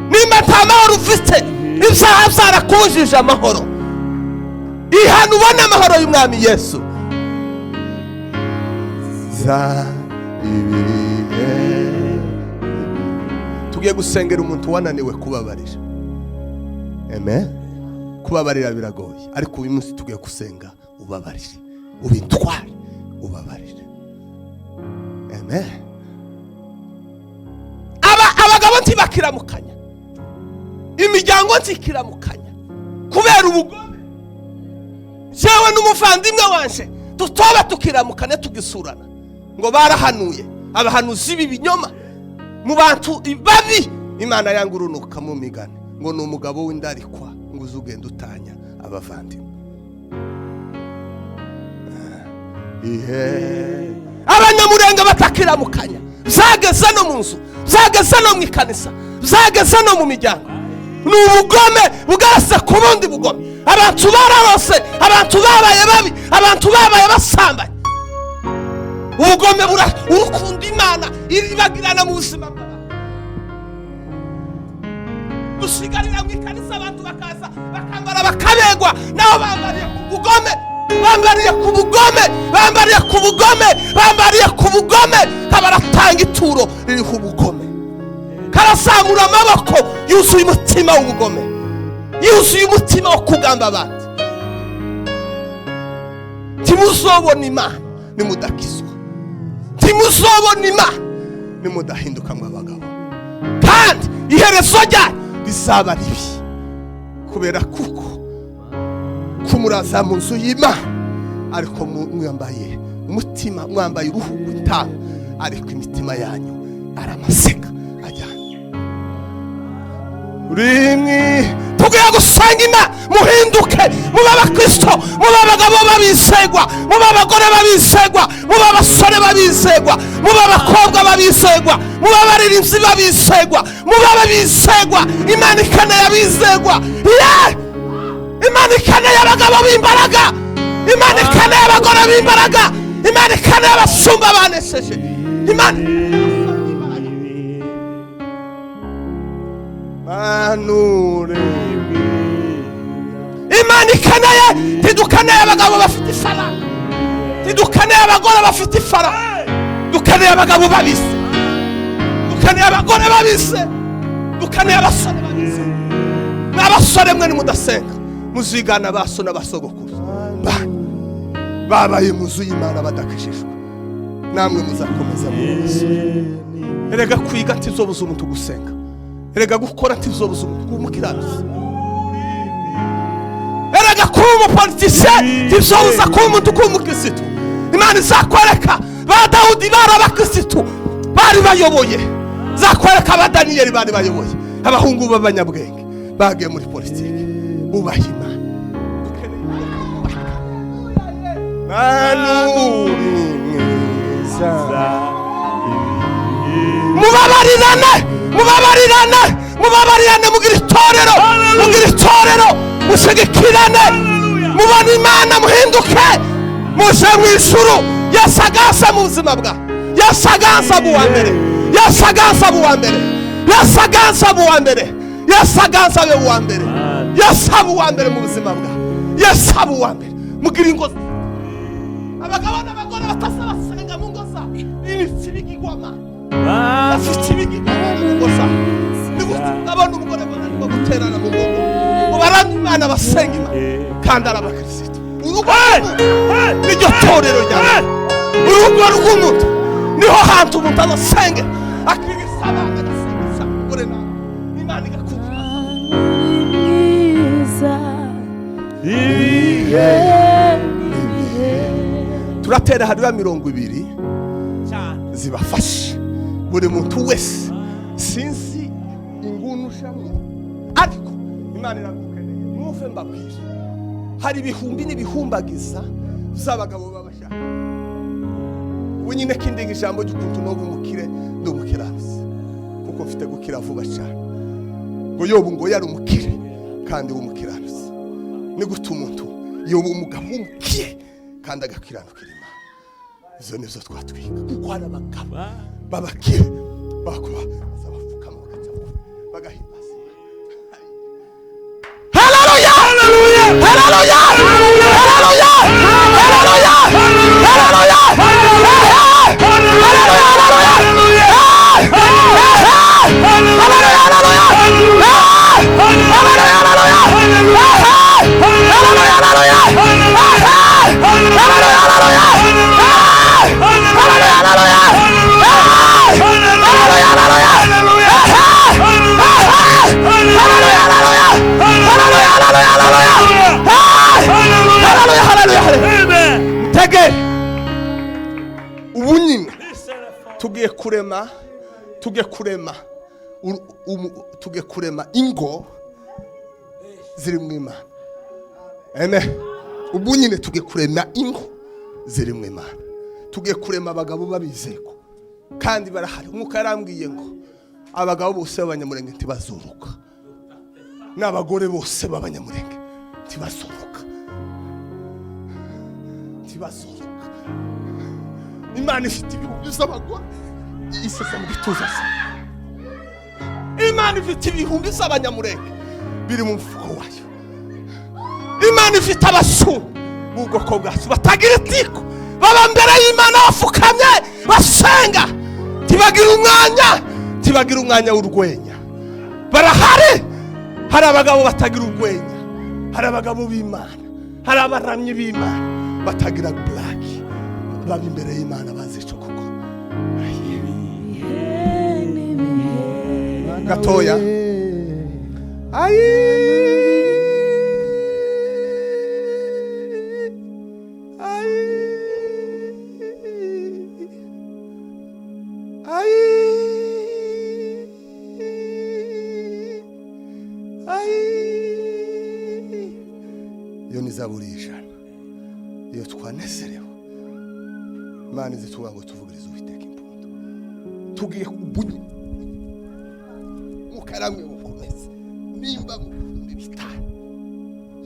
A: Nimba nta mahoro ufite, ibyaha byarakubujije amahoro, ihana ubone amahoro y'Umwami Yesu. za ibihe. Tugiye gusengera umuntu wananiwe kubabarira. Amen. Kubabarira biragoye, ariko uyu munsi tugiye gusenga ubabarire, ubitware, ubabarire. Amen. Abagabo ntibakiramukanya, imiryango ntikiramukanya kubera ubugome. Jewe n'umuvandimwe wanje tutoba tukiramukane tugisurana ngo barahanuye abahanuzi b'ibinyoma mu bantu babi. Imana yangurunuka mu migani ngo ni umugabo w'indarikwa ngo uzugenda utanya abavandimwe. Abanyamurenga batakiramukanya, zageze no mu nzu, zageze no mu ikanisa, zageze no mu miryango. Ni ubugome bwase ku bundi bugome. Abantu bararose, abantu babaye babi, abantu babaye basambanye. Ubugome urukunda Imana iribagirana mu buzima bw'abantu. Dusigarira mu ikanisa abantu bakaza bakambara bakabegwa, naho bambariye ku bugome, bambariye ku bugome, bambariye ku bugome, bambariye ku bugome. Kabaratanga ituro ririho ubugome, karasangura amaboko yuzuye umutima w'ubugome, yuzuye umutima wo kugamba abandi. Timuzobona Imana nimudakizwa, timuzobona Imana nimudahinduka mw'abagabo, kandi iherezo ryayo bizaba ribi, kubera kuko kumuraza mu nzu y'Imana ariko mwambaye umutima, mwambaye uruhu rw'intama, ariko imitima yanyu aramaseka ajyanye. Rimwe tugiye gusenga Imana, muhinduke, muba abakristo, muba abagabo babisegwa, muba abagore babisegwa, muba abasore babisegwa, muba abakobwa babisegwa, muba abaririmbyi babisegwa, muba ababisegwa. Imana ikeneye abizegwa. Imana ikeneye abagabo b'imbaraga, Imana ikeneye abagore b'imbaraga, Imana ikeneye abasumba banesheje. Imana Imana ikeneye, tidukeneye abagabo bafite ifara, tidukeneye abagore bafite ifara, dukeneye abagabo babise, dukeneye abagore babise, dukeneye abasore babise. N'abasore mwe nimudasenga muzigana baso n'abasogokuru babaye mu nzu y'Imana badakishijwe, namwe muzakomeza mu nzu. Erega kwiga tizobuza umuntu gusenga, erega gukora tizobuza umuntu kumukiranutsi, erega kuba umupolitisiye tizobuza kuba umuntu kumukirisitu. Imana izakwereka ba Dawudi bari abakirisitu, bari bayoboye, zakwereka ba Daniyeli bari bayoboye, abahungu b'abanyabwenge bagiye muri politiki. Bubaha Imana. Mubabarirane mugira itorero, mugira itorero, mushigikirane, mubona Imana, muhinduke, muje mu ijuru. Yasagaza mu buzima bwa, yasagaza mu wa mbere, yasagaza mu wa mbere, yasagaza mu wa mbere, yasagaza mu wa mbere, yasabu wa mbere mu buzima bwa, yasabu wa mbere. Mugira ingo, abagabo n'abagore batasaba senga mu ngo za, ibiti bigigwama, bafite ibigigwama mu ngo za. Ndabona umugore bananirwa guterana mu ngo, ubaranga Imana basenga Imana kandi arabakirisitu. Urugo niryo torero ryawe, urugo rw'umuntu niho hantu umuntu azasenga akirigisa abana, agasenga umugore nawe Imana igakunda. Turatera hariya 20 zibafashe buri muntu wese, sinzi ingunu ushamwe, ariko Imana iragukeneye. Mwumve mbabwire, hari ibihumbi n'ibihumbagiza z'abagabo babashaka. Wenyine kindinga ijambo ry'ukuntu no bumukire ndumukiranisi, kuko mfite gukira vuba cyane. Ngo Yobu ngo yari umukire kandi w'umukiranisi. Ni gute umuntu Yobu umugabo w'umukire kandi agakiranukira Imana? Izo nizo twatwiga, kuko hari abagabo babakire bakuba zabapfukama bagahimbaza. Haleluya, haleluya, haleluya, haleluya, haleluya, haleluya. tuge kurema ingo ziri mu Imana. Amen. Ubu nyine tuge kurema ingo ziri mu Imana. Tuge kurema abagabo babizeko kandi barahari. Umwuka yarambwiye ngo abagabo bose b'abanyamurenge ntibazuruka, n'abagore bose b'abanyamurenge ntibazuruka. Imana ifite ibihumbi z'abagore isesa mu gituza se. Imana ifite ibihumbi z'abanyamurenge biri mu mfuko wayo. Imana ifite abasuru b'ubwoko bwacu batagira itiko, baba mbere y'Imana bafukamye basenga, tibagira umwanya w'urwenya. Barahari. Hari abagabo batagira urwenya, hari abagabo b'Imana, hari abaramyi b'Imana batagira black, baba imbere y'Imana bazi ico koko. Gatoya iyo ni Zaburi y'ijana. Iyo twanezerewe Imana izituga ngo tuvugirize Uwiteka impundu. Tugiye kubunyi mukaramwe mukomeze nimba mukunda ibitaro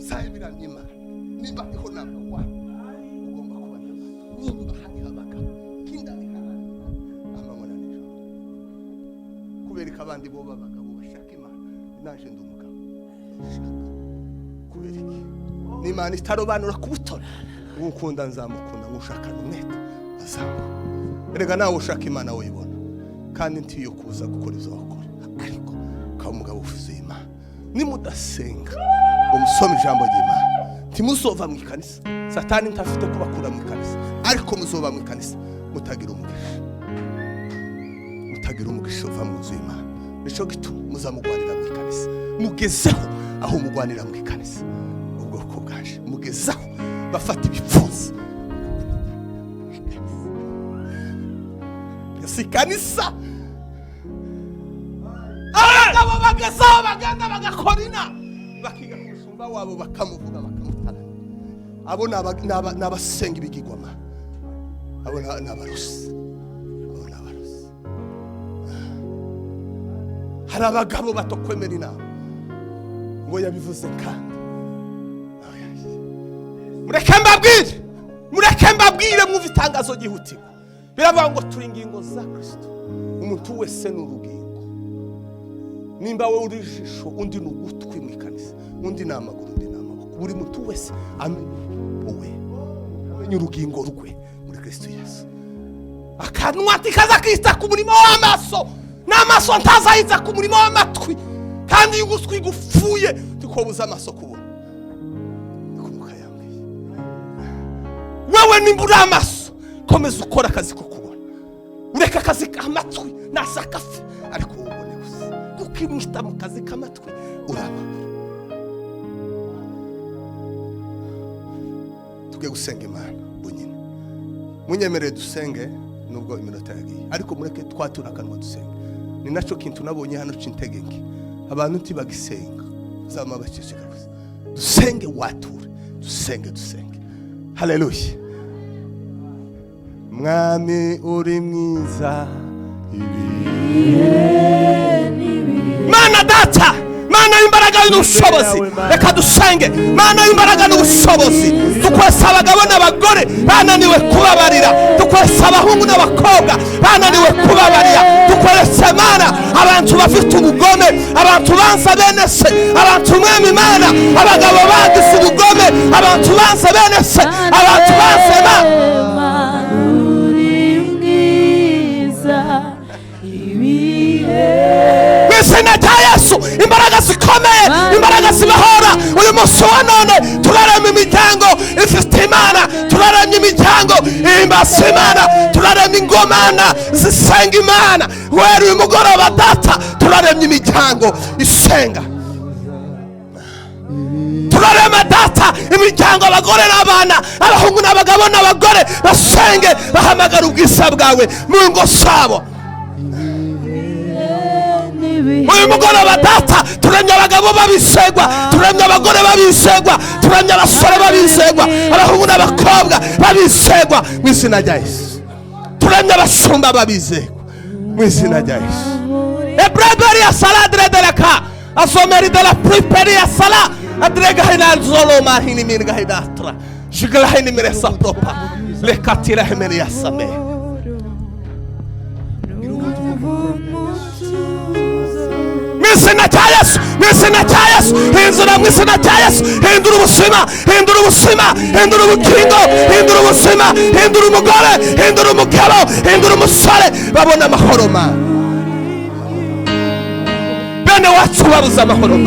A: sayibiramye Imana. Nimba iho nabwo wa ugomba kuba nimba hari abagabo kindani amabona nijoro kubereka abandi bo babagabo bashaka Imana. Naje ndumugabo kubera iki n'Imana itarobanura kubutora. Ukunda nzamukunda, ngushaka umwete azamba. Erega nawe ushaka Imana uyibona kandi ntiyo kuza gukora izo wakora, ariko ka umugabo ufuze Imana. Nimudasenga umusoma ijambo ry'Imana timuzova mu ikanisa. Satani ntafite kubakura mu ikanisa, ariko muzova mu ikanisa mutagira umugisha uva mu nzu y'Imana. Nico gituma muzamugwanira mu ikanisa, mugezeho aho mugwanira mu ikanisa. Ubwoko bwaje mugezeho bafata ibipfunsi sikanisa. Abagabo bagasaho baganda bagakora inama bakiga kushumba wabo bakamuvuga bakamutana. Abo n'abasenga ibigirwama, abo n'abarusi. Hari abagabo batokwemera inama ngo yabivuze kandi. Mureke mbabwire mwumva itangazo gihutirwa. Biravuga ngo turi ingingo za Kristo. Umuntu wese n'urugingo. Nimba we uri ijisho, undi n'ugutwi mu ikanisa, undi n'amaguru, undi n'amaboko. Buri muntu wese amenye urugingo rwe muri Kristo Yesu. Akanwa tikaza kwita ku murimo w'amaso, n'amaso ntazayiza ku murimo w'amatwi, kandi ugutwi gupfuye tukobuza amaso kubona. Wewe nimbura amaso komeza ukora akazi ko kubona, ureka akazi k'amatwi nasakafe, ariko ubone gusa ukimwita mu kazi k'amatwi uraba. Tuge gusenga Imana bunyine. Munyemere dusenge nubwo iminota yagiye, ariko mureke twatura akanwa dusenge. Ni naco kintu nabonye hano cintegeke abantu ntibagisenga zama bacishika gusa. Dusenge wature, dusenge. Haleluya. Mwami uri mwiza Mana data, Mana imbaraga n'ubushobozi, reka dusenge. Mana imbaraga n'ubushobozi, tukwesa abagabo n'abagore bananiwe kubabarira, tukwesa abahungu n'abakobwa bananiwe kubabarira, tukwesa Mana abantu bafite ubugome, abantu banza bene se, abantu mwemi Mana abagabo bagize ubugome, abantu banza bene se, abantu banza Mwizina rya Yesu imbaraga zikomeye, imbaraga zibahora uyu munsi wa none. Turarema imiryango ifite Imana, turarema imiryango ihimbaza Imana, turarema ingomana zisenga Imana. Wera uyu mugoroba data turarema imiryango isenga, turarema data imiryango abagore n'abana, abahungu n'abagabo n'abagore basenge, bahamagara ubwisa bwawe mu ngo zabo. mugoroba data turemye abagabo babisegwa, turemye abagore babisegwa, turemye abasore babisegwa, abahungu n'abakobwa babisegwa mu izina rya Yesu. Turemye abashumba babisegwa mu izina rya Yesu. Ebreberia saladre de la ka asomeri de la priperia sala adrega hina zolo mahini minga hidatra jigla hini miresa propa le katira hemeria same. Misina Jayas, Misina Jayas, Hindura Misina Jayas, Hinduru Musima, Hinduru Musima, Hinduru Mukingo, Hinduru Musima, Hinduru Mugore, Hinduru Mukelo, Hinduru Musale, babona mahoroma. Bene wacu babuza amahoro,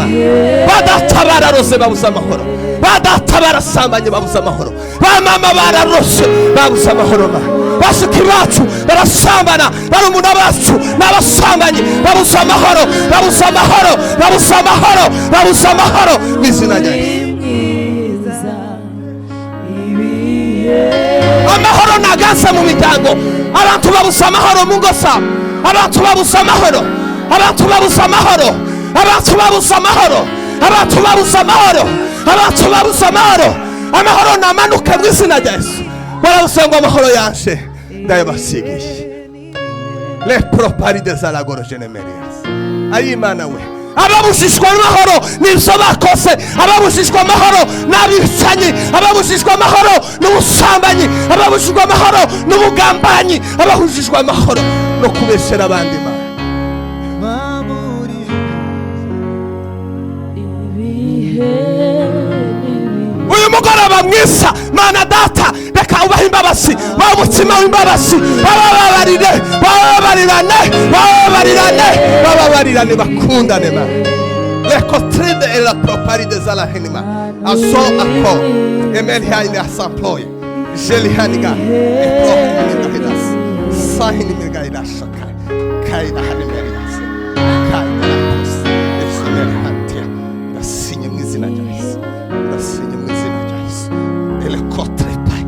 A: badatabara rose babuza amahoro, badatabara sambanye babuza amahoro, bamama bararose babuza amahoro, bashiki bacu barasambana, barumuna bacu n'abasambanye babuza amahoro, babuza amahoro, babuza amahoro, babuza amahoro mu izina rya Yesu. Amahoro nagase mu miryango, abantu babuza amahoro mu ngo zabo, abantu babuza amahoro, abantu babuza amahoro, abantu babuza amahoro, abantu babuza amahoro, abantu babuza amahoro. Amahoro namanuke mu izina rya Yesu. Barabusenga amahoro yanshe ndayabasigiye. Le propari de zalagoro genemerias. Ayimana we. Ababushishwa amahoro n'ibyo bakose, ababushishwa amahoro n'abicanyi, ababushishwa amahoro n'ubusambanyi, ababushishwa amahoro n'ubugambanyi, ababushishwa amahoro no kubeshera abandi ma. Uyu mugoroba mwisa mana data reka ubaha imbabazi, umutima w'imbabazi, bababarirane bakundane ma. Le cotride e la propari de zala henima aso ako emelhaini asaploye jelihaniga e prohini hidas sahini mirgaida shaka kaida hanimerias kaida lakos esemelhantia da sinye mizina jais da sinye mizina jais ele cotre pai.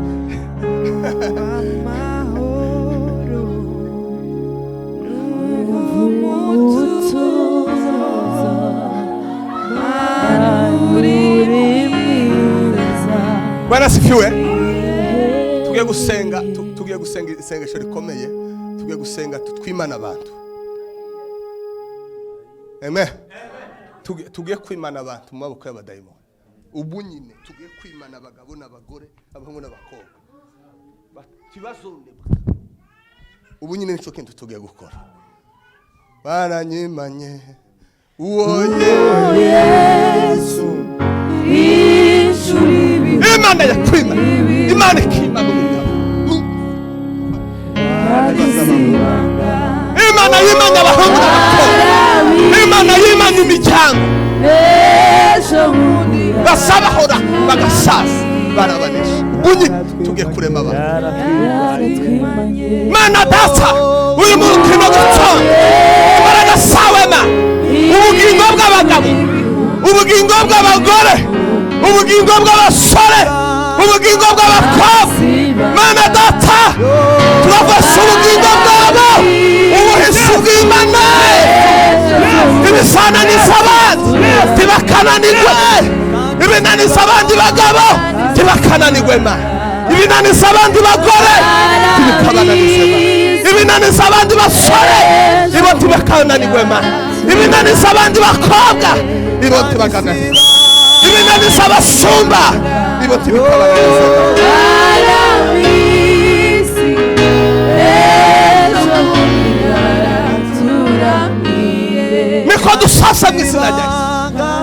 A: Bwana sifiwe. Tugiye gusenga isengesho rikomeye, tugiye gusenga twimana abantu. Amen. Tugiye kwimana abantu mu maboko y'abadayimoni. Ubu nyine tugiye kwimana abagabo n'abagore, abahungu n'abakobwa. Batibazonde. Ubu nyine nico kintu tugiye gukora. Baranyimanye uwo Yesu Imana yakwima, Imana ikima n'umugabo, Imana yimanya abahungu n'abakobwa, Imana yimanya imiryango, basabahora bagasaza barabanesha. Bunyi tugiye kurema abantu. Mana data uyu murukino gutona baragasawema ubugingo bw'abagabo, ubugingo bw'abagore, ubugingo bw'abasore, ubugingo bw'abakobwa. Mana data turafashe ubugingo bwabo ubuhisi bw'Imana ibisananiza abandi tibakananirwe, ibinaniza abandi bagabo tibakananirwe ma, ibinaniza abandi bagore tibikabananize ma, ibinaniza abandi basore ibo tibakananirwe ma, ibinaniza abandi bakobwa ibo tibakananirwe, ibinaniza abasumba ibo tibikabananize ma. Niko dusasa mu izina rya Yesu.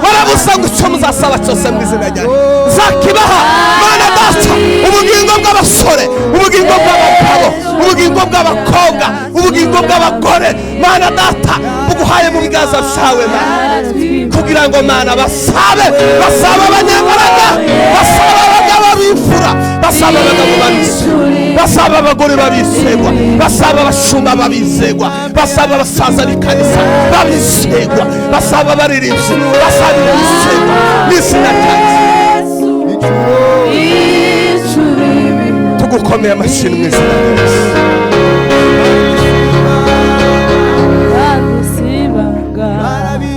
A: Barabusa guca muzasaba cyose mu izina rya Yesu. Zakibaha Mana data ubugingo bw'abasore, ubugingo bw'abagabo, ubugingo bw'abakobwa, ubugingo bw'abagore. Mana data buguhaye mu biganza byawe Mana, kugira ngo Mana basabe abanyembaraga, basaba abagabo b'imfura, basaba abagabo babisegwa, basaba abagore babisegwa, basaba abashumba babisegwa, basaba abasaza b'ikanisa babisegwa, basaba abaririmbyi basaba babisegwa n'izina rya Yesu. Tugukomeye amashyi mu izina rya Yesu. Barabi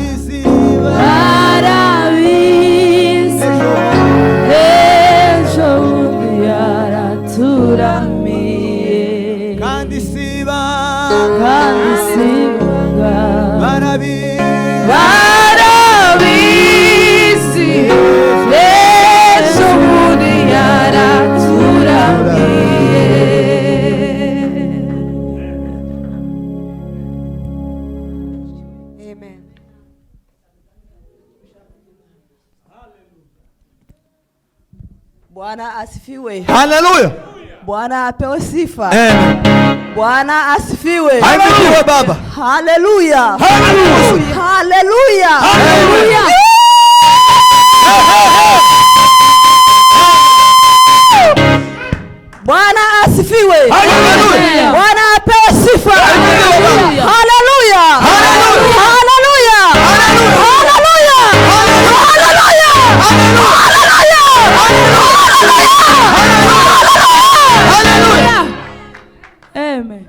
B: barabizi Yesu bundi yaraturamiye. Amen. Bwana asifiwe.
C: Haleluya.
B: Bwana apewe sifa.
C: Amen.
B: Bwana asifiwe.
C: Haleluya baba.
B: Haleluya.
C: Haleluya.
B: Haleluya. Haleluya. Bwana asifiwe.
C: Haleluya.
B: Bwana apewe sifa. Haleluya. Haleluya. Haleluya. Haleluya. Haleluya. Haleluya. Amen.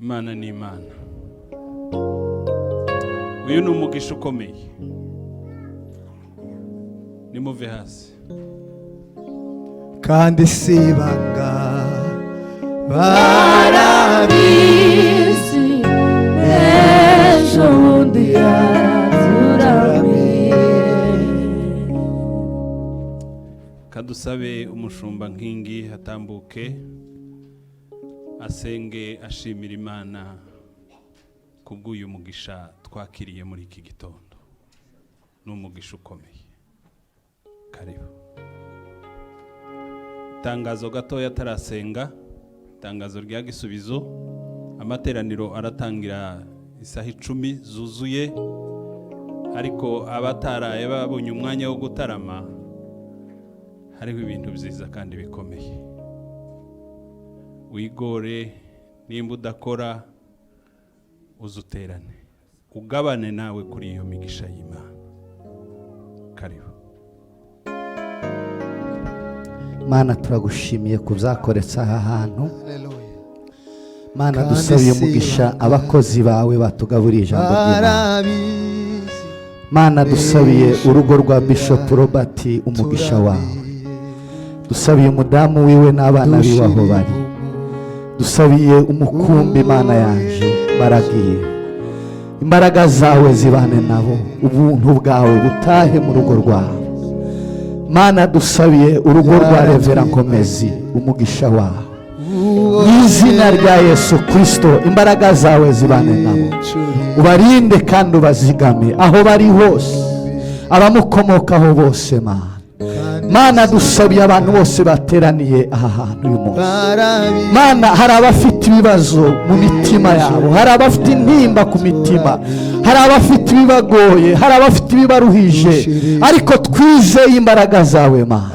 D: Imana ni Imana. Uyu ni umugisha ukomeye. Nimuve hasi.
C: Kandi sibanga barabizi
B: Yesu bundi yaraturamiye.
D: Kadusabe umushumba nkingi hatambuke asenge ashimira Imana kubw'uyu mugisha twakiriye muri iki gitondo. Ni umugisha ukomeye. Karibu. Tangazo gatoya tarasenga, tangazo rya gisubizo. Amateraniro aratangira isaha 10 zuzuye, ariko abataraye babonye umwanya wo gutarama hariho ibintu byiza kandi bikomeye. Wigore nimba udakora uzuterane, ugabane nawe kuri iyo migisha y'Imana. Karibu.
E: Mana turagushimiye kubyakoretse aha hantu. Mana dusabiye umugisha abakozi bawe batugaburiye ijambo ry'Imana. Mana dusabiye urugo rwa Bishop Robert umugisha wawe. Dusabiye umudamu wiwe n'abana biwe aho bari. Dusabiye umukumbi Mana yanje baragiye. Imbaraga zawe zibane nabo, ubuntu bwawe butahe mu rugo rwawe. Mana dusabiye urugo rwa Revera Nkomezi umugisha wawe. N'izina rya Yesu Kristo imbaraga zawe zibane nabo. Ubarinde kandi ubazigame aho bari hose. Abamukomokaho bose Mana. Mana dusabiye abantu bose bateraniye aha hantu uyu munsi. Mana hari abafite ibibazo mu mitima yabo, hari abafite intimba ku mitima, hari abafite ibibagoye, hari abafite ibibaruhije, ariko twizeye imbaraga zawe Mana.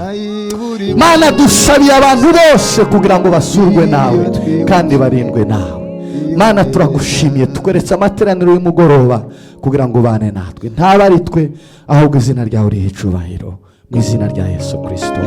E: Mana dusabiye abantu bose kugira ngo basurwe nawe kandi barindwe nawe. Mana turagushimiye tukweretse amateraniro y'umugoroba kugira ngo bane natwe, ntaba ari twe ahubwo izina ryawe rihe icubahiro mu izina rya Yesu Kristo.